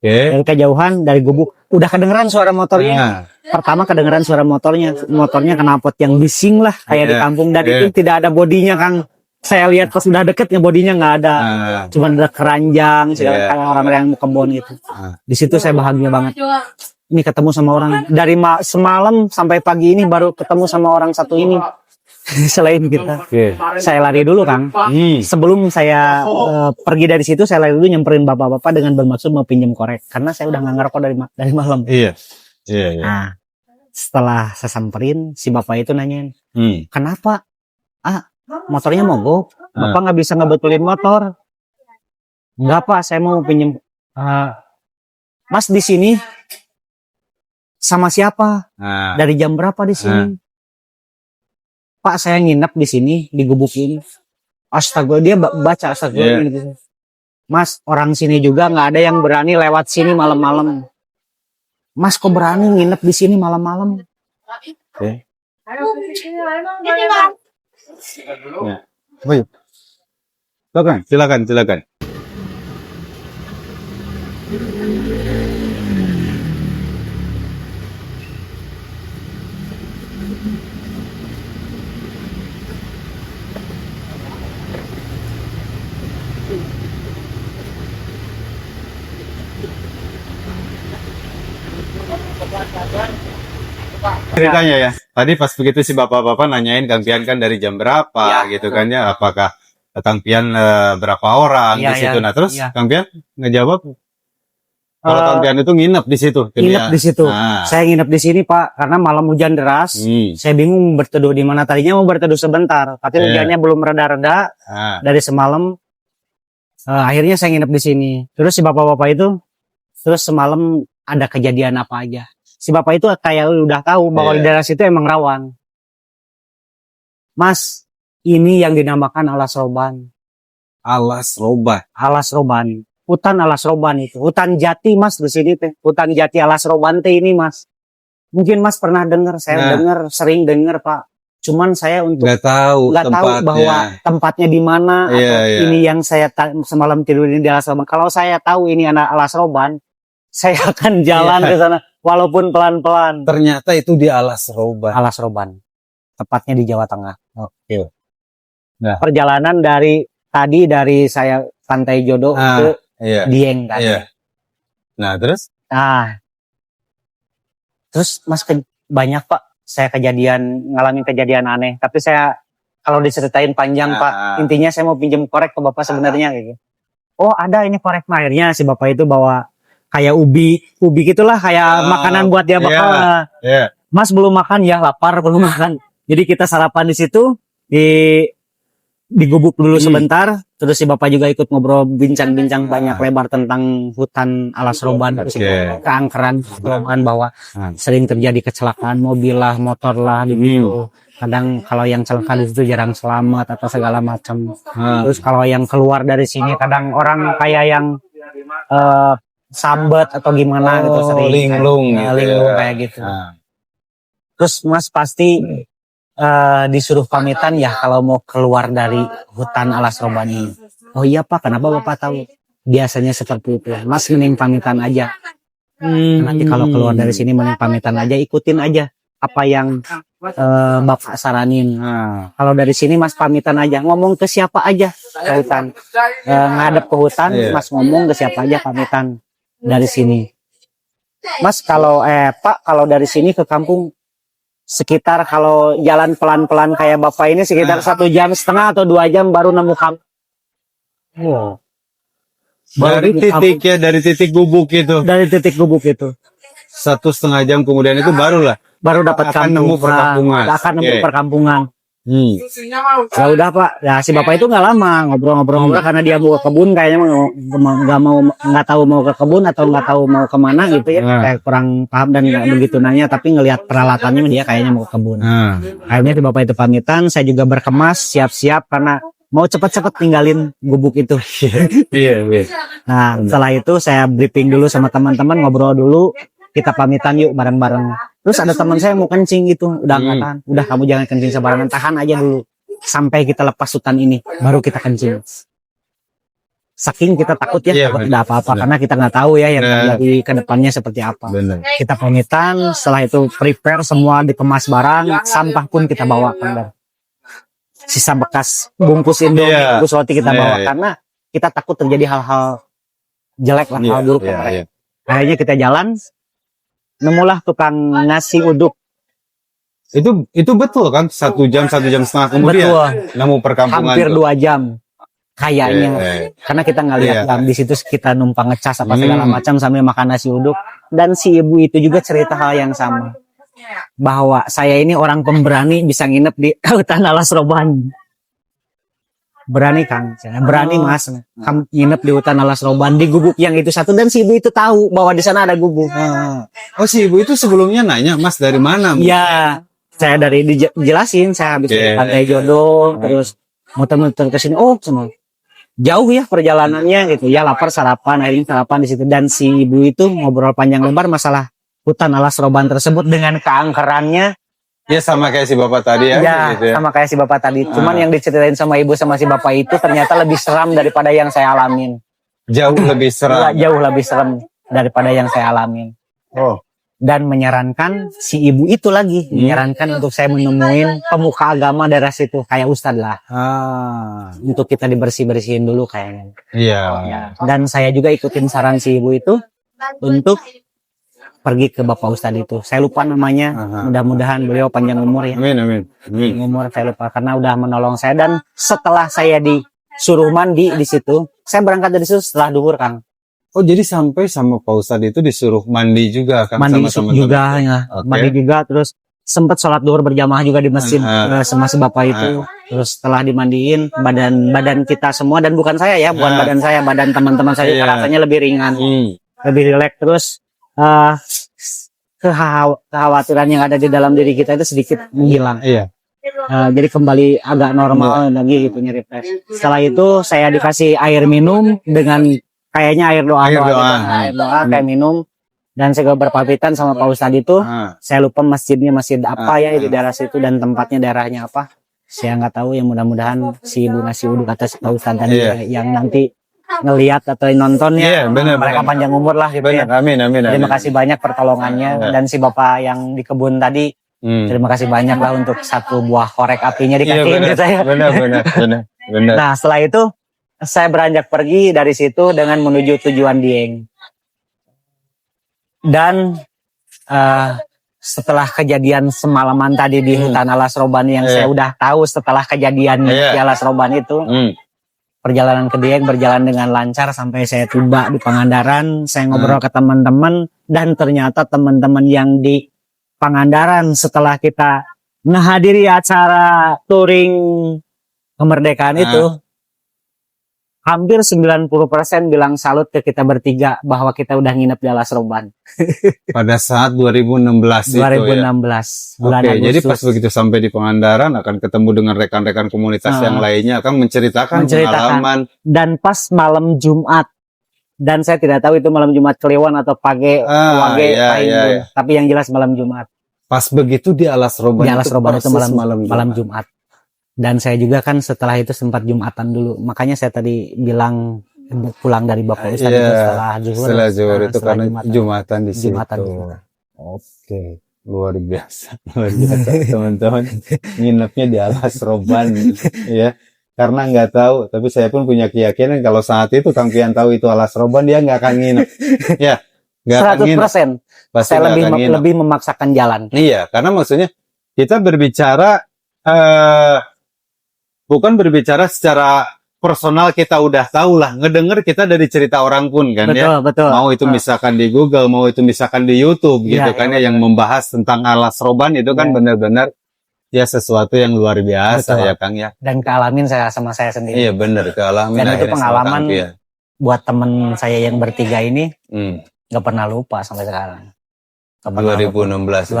Dari kejauhan dari gubuk udah kedengeran suara motornya. Pertama kedengeran suara motornya knalpot yang bising lah kayak di kampung dan itu tidak ada bodinya, Kang. Saya lihat pas udah deketnya bodinya nggak ada, cuma ada keranjang, segala kayak orang yang mau kebon gitu. Di situ saya bahagia banget. Ini ketemu sama orang dari semalam sampai pagi ini baru ketemu sama orang satu ini. Selain kita, saya lari dulu, Kang. Sebelum saya pergi dari situ, saya lari dulu nyamperin bapak-bapak dengan bermaksud mau pinjam korek, karena saya udah nggak ngerokok dari malam. Iya. Nah, setelah saya samperin, si bapak itu nanyain, kenapa? Motornya mogok, bapak nggak bisa ngebetulin motor? Enggak Pak, saya mau pinjam. Mas di sini sama siapa? Dari jam berapa di sini? Pak, saya nginep di sini di gubuk ini. Astaga, dia baca astaga gitu. Mas, orang sini juga nggak ada yang berani lewat sini malam-malam. Mas, kok berani nginep di sini malam-malam? Silakan. Ceritanya ya. Tadi pas begitu si bapak-bapak nanyain Kang Pian kan dari jam berapa Ya, gitu kan ya. Apakah Kang Pian berapa orang Ya, di situ. ya, Nah terus ya. Kang Pian ngejawab kalau Kang Pian itu nginep di situ. Nginep di situ. Nah. Saya nginep di sini Pak karena malam hujan deras. Saya bingung berteduh di mana. Tadinya mau berteduh sebentar, tapi hujannya belum reda-reda dari semalam. Akhirnya saya nginep di sini. Terus si bapak-bapak itu, terus semalam ada kejadian apa aja. Si bapak itu kayak udah tahu bahwa di daerah situ emang rawan. Mas, ini yang dinamakan Alas Roban. Alas Roban. Alas Roban. Hutan Alas Roban itu. Hutan jati Mas di sini teh. Hutan jati Alas Roban teh ini Mas. Mungkin Mas pernah dengar, saya dengar, sering dengar Pak. Cuman saya untuk nggak tahu bahwa tempatnya di mana atau ini yang saya semalam tidur ini di Alas Roban. Kalau saya tahu ini anak Alas Roban, saya akan jalan ke sana walaupun pelan-pelan. Ternyata itu di Alas Roban. Alas Roban. Tepatnya di Jawa Tengah. Oke. Nah, perjalanan dari saya Pantai Jodoh ke Dieng tadi. Nah, terus? Terus Mas banyak Pak saya ngalamin kejadian aneh, tapi saya kalau diceritain panjang Pak, intinya saya mau pinjam korek ke Bapak sebenarnya gitu. Oh, ada ini korek akhirnya si Bapak itu bawa kayak ubi gitulah kayak makanan buat dia bakal. Mas belum makan ya, lapar belum makan. Jadi kita sarapan di situ di gubuk dulu sebentar, terus si Bapak juga ikut ngobrol bincang-bincang banyak lebar tentang hutan Alas Roban, keangkeran Roban bahwa sering terjadi kecelakaan mobil lah, motor lah gitu. Kadang kalau yang celaka di situ jarang selamat atau segala macam. Terus kalau yang keluar dari sini kadang orang kayak yang sambet atau gimana gitu sering linglung kayak gitu. Terus Mas pasti disuruh pamitan ya kalau mau keluar dari hutan Alas Roban ini. Oh iya Pak, kenapa Bapak tahu? Biasanya seperti itu. Mas mending pamitan aja. Nanti kalau keluar dari sini mending pamitan aja, ikutin aja apa yang Bapak saranin. Kalau dari sini Mas pamitan aja, ngomong ke siapa aja ke hutan. Ngadep ke hutan, Mas ngomong ke siapa aja pamitan dari sini. Mas kalau Pak kalau dari sini ke kampung sekitar kalau jalan pelan-pelan kayak Bapak ini sekitar 1,5 jam atau 2 jam baru nemu kampung. Wow. Dari titik gubuk itu. Dari titik gubuk itu. 1,5 jam kemudian itu baru dapat nemu perkampungan. Akan nemu perkampungan. Ya udah Pak, ya si Bapak itu nggak lama ngobrol-ngobrol karena dia mau ke kebun kayaknya nggak tahu mau ke kebun atau nggak tahu mau kemana gitu ya, kayak kurang paham dan nggak begitu nanya, tapi ngelihat peralatannya dia kayaknya mau ke kebun. Akhirnya si Bapak itu pamitan, saya juga berkemas siap-siap karena mau cepat-cepat tinggalin gubuk itu. Nah setelah itu saya briefing dulu sama teman-teman, ngobrol dulu, kita pamitan yuk bareng-bareng. Terus ada teman saya mau kencing gitu, udah nggak tahan, udah kamu jangan kencing sembarangan, tahan aja dulu sampai kita lepas hutan ini, baru kita kencing. Saking kita takut ya, takut tidak apa-apa karena kita nggak tahu ya yang terjadi ke depannya seperti apa. Kita pamitan, setelah itu prepare semua, dikemas barang, sampah pun kita bawa kan. Sisa bekas bungkus Indomie, bungkus roti kita bawa karena kita takut terjadi hal-hal jelek lah, hal buruk. Akhirnya kita jalan. Nemulah tukang nasi uduk. Itu betul kan 1 jam 1,5 jam kemudian nemu perkampungan. Hampir 2 jam kayaknya. Karena kita nggak lihat jam di situ, kita numpang ngecas apa segala macam sambil makan nasi uduk. Dan si ibu itu juga cerita hal yang sama, bahwa saya ini orang pemberani bisa nginep di hutan Alas Roban. Berani Kang, berani Mas, kamu nginep di hutan Alas Roban di gubuk yang itu satu, dan si ibu itu tahu bahwa di sana ada gubuk. Oh si ibu itu sebelumnya nanya, Mas dari mana? Ya, saya dari dijelasin, saya habis dari Pantai Jodoh, terus muter-muter ke sini. Oh, semua jauh ya perjalanannya gitu. Ya lapar, sarapan, akhirnya sarapan di situ, dan si ibu itu ngobrol panjang lebar masalah hutan Alas Roban tersebut dengan keangkerannya. Ya sama kayak si Bapak tadi ya. Gitu ya. Sama kayak si Bapak tadi. Cuman yang diceritain sama ibu sama si Bapak itu ternyata lebih seram daripada yang saya alamin. Jauh lebih seram. Jauh lebih seram daripada yang saya alamin. Dan menyarankan si ibu itu lagi menyarankan untuk saya menemuin pemuka agama daerah situ kayak Ustadz lah. Untuk kita dibersih-bersihin dulu kayaknya. Iya. Dan saya juga ikutin saran si ibu itu untuk pergi ke Bapak Ustadz itu. Saya lupa namanya. Mudah-mudahan beliau panjang umur ya. Amin, amin. Amin. Umur saya lupa karena udah menolong saya, dan setelah saya disuruh mandi di situ, saya berangkat dari situ setelah duhur, Kang. Oh, jadi sampai sama Pak Ustadz itu disuruh mandi juga kan? Mandi sama juga teman-teman? ya. Oke. Mandi juga, terus sempat sholat duhur berjamaah juga di masjid sama si Bapak itu. Terus setelah dimandiin, badan kita semua, dan bukan saya ya, bukan badan saya, badan teman-teman saya Iya. rasanya lebih ringan, lebih rileks. Terus kekhawatiran yang ada di dalam diri kita itu sedikit menghilang. Iya. Jadi kembali agak normal lagi gitu, refresh. Setelah itu saya dikasih air minum dengan kayaknya air doa, Air gitu. doa. Air doa kayak minum, dan saya berpamitan sama Pak Ustadz itu. Saya lupa masjidnya masjid apa ya di daerah situ, dan tempatnya daerahnya apa. Saya nggak tahu, yang mudah-mudahan si Ibu ngasih uduk atas Pak Ustadz tadi yang nanti ngelihat atau nontonnya, mereka panjang umur lah gitu ya. Amin, amin, amin. Terima kasih banyak pertolongannya, dan si Bapak yang di kebun tadi, terima kasih banyak lah untuk satu buah korek apinya dikasihin ke saya. Benar. Nah, setelah itu saya beranjak pergi dari situ dengan menuju tujuan Dieng. Dan setelah kejadian semalaman tadi di hutan Alas Robani yang saya udah tahu setelah kejadian di Alas Robani itu, perjalanan ke Dieng berjalan dengan lancar sampai saya tiba di Pangandaran. Saya ngobrol ke teman-teman, dan ternyata teman-teman yang di Pangandaran setelah kita menghadiri acara touring kemerdekaan itu, hampir 90% bilang salut ke kita bertiga bahwa kita udah nginep di Alas Roban. Pada saat 2016 itu 2016 bulan Agustus. Jadi pas begitu sampai di Pangandaran akan ketemu dengan rekan-rekan komunitas yang lainnya, akan menceritakan pengalaman. Dan pas malam Jumat, dan saya tidak tahu itu malam Jumat Kliwon atau Page, tapi yang jelas malam Jumat. Pas begitu di Alas Roban, itu malam Jumat. Dan saya juga kan setelah itu sempat Jumatan dulu. Makanya saya tadi bilang pulang dari Bapak Ustadz itu setelah zuhur. Setelah zuhur itu karena Jumatan di situ. Oke, luar biasa teman-teman. Nginepnya di Alas Roban ya. Karena nggak tahu, tapi saya pun punya keyakinan kalau saat itu Kang Pian tahu itu Alas Roban, dia nggak akan nginep. Ya, nggak akan nginep. 100%. Saya lebih memaksakan jalan. Iya, karena maksudnya kita berbicara bukan berbicara secara personal, kita udah tahu lah, ngedenger kita dari cerita orang pun kan. Betul. Mau itu misalkan di Google, mau itu misalkan di YouTube gitu kan ya, yang membahas tentang Alas Roban itu kan benar-benar ya sesuatu yang luar biasa ya Kang ya. Dan kealamin saya sama saya sendiri. Iya benar, kealamin. Dan itu pengalaman buat temen saya yang bertiga ini nggak pernah lupa sampai sekarang. 2016.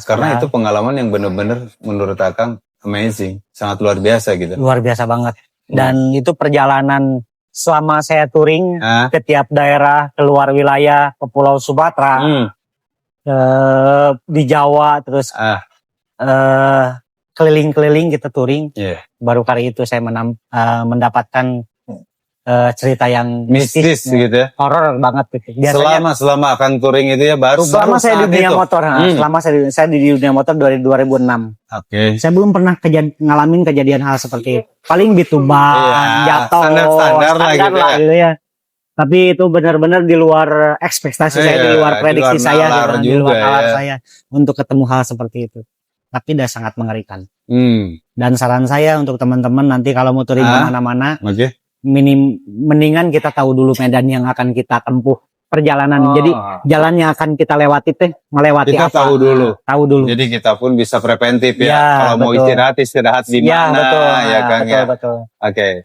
Karena itu pengalaman yang benar-benar menurut Akang amazing, sangat luar biasa gitu. Luar biasa banget. Dan itu perjalanan selama saya touring ke tiap daerah, keluar wilayah, ke Pulau Sumatera, di Jawa, terus keliling-keliling kita touring. Baru kali itu saya mendapatkan cerita yang mistis gitu ya, horor banget gitu. Biasanya selama akan touring itu ya selama saya di dunia motor, selama saya di dunia motor dari 2006. Saya belum pernah ngalamin kejadian hal seperti itu. Paling bituban, jatuh, standar gitu ya. Tapi itu benar-benar di luar ekspektasi saya, di luar prediksi saya, di luar nalar saya untuk ketemu hal seperti itu. Tapi udah sangat mengerikan. Dan saran saya untuk teman-teman nanti kalau mau touring kemana-mana, mendingan kita tahu dulu medan yang akan kita tempuh perjalanan. Jadi jalan yang akan kita lewati melewati kita apa? Tahu dulu. Jadi kita pun bisa preventif ya. Kalau mau istirahat di mana ya Kang ya. Betul.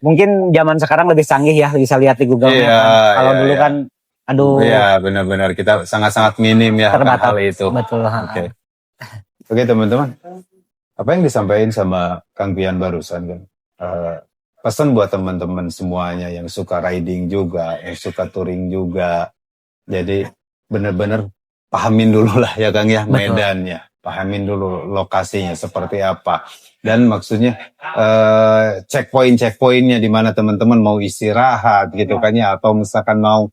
Mungkin zaman sekarang lebih canggih ya, bisa lihat di Google Maps. Kalau dulu kan Iya, benar-benar kita sangat-sangat minim ya hal itu. Betul. Oke, teman-teman. Apa yang disampaikan sama Kang Pian barusan kan? Pesan buat teman-teman semuanya yang suka riding juga, yang suka touring juga. Jadi benar-benar pahamin dulu lah ya Kang ya, medannya. Pahamin dulu lokasinya seperti apa. Dan maksudnya checkpoint-checkpointnya di mana teman-teman mau istirahat gitu kan ya, atau misalkan mau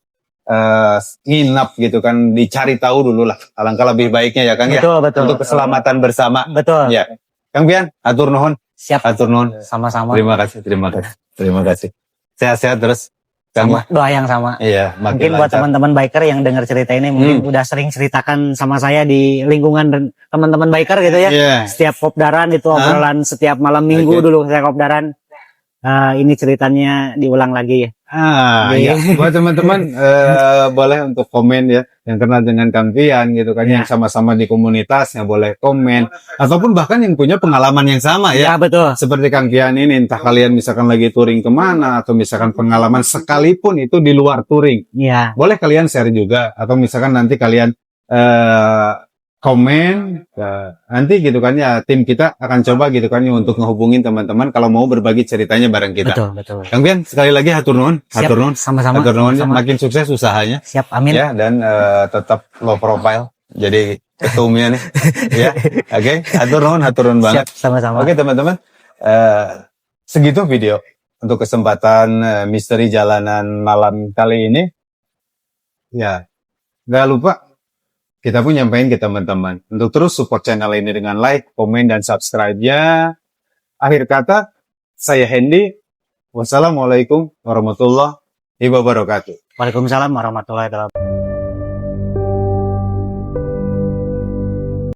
nginap gitu kan, dicari tahu dulu lah. Alangkah lebih baiknya ya Kang ya. Betul. Untuk keselamatan bersama. Betul. Ya. Kang Pian, atur nuhun. Siap. Atur nuhun. Sama-sama. Terima kasih. Sehat-sehat terus. Sama, doa yang sama. Iya, Mungkin buat teman-teman biker yang dengar cerita ini mungkin udah sering ceritakan sama saya di lingkungan teman-teman biker gitu ya. Iya. Setiap kopdaran itu obrolan setiap malam minggu dulu saya kopdaran. Ini ceritanya diulang lagi ya. Ya. Buat teman-teman boleh untuk komen ya, yang kenal dengan Kang Pian gitu kan, yang sama-sama di komunitasnya boleh komen, ataupun bahkan yang punya pengalaman yang sama ya. Ya betul. Seperti Kang Pian ini, entah kalian misalkan lagi touring kemana, atau misalkan pengalaman sekalipun itu di luar touring, Iya. boleh kalian share juga, atau misalkan nanti kalian komen, nanti gitu kan ya, tim kita akan coba gitu kan ya, untuk ngehubungin teman-teman kalau mau berbagi ceritanya bareng kita. Betul, betul. Kang Pian, sekali lagi hatur nuhun, Sama-sama. hatur nuhun, makin sukses usahanya. Siap, amin. Ya, dan tetap low profile. Jadi ketumnya nih. Ya, oke. Hatur nuhun banget. Siap, sama-sama. Oke, teman-teman. Segitu video untuk kesempatan misteri jalanan malam kali ini. Ya, nggak lupa kita pun nyampein ke teman-teman untuk terus support channel ini dengan like, komen, dan subscribe-nya. Akhir kata, saya Hendy. Wassalamualaikum warahmatullahi wabarakatuh. Waalaikumsalam warahmatullahi wabarakatuh.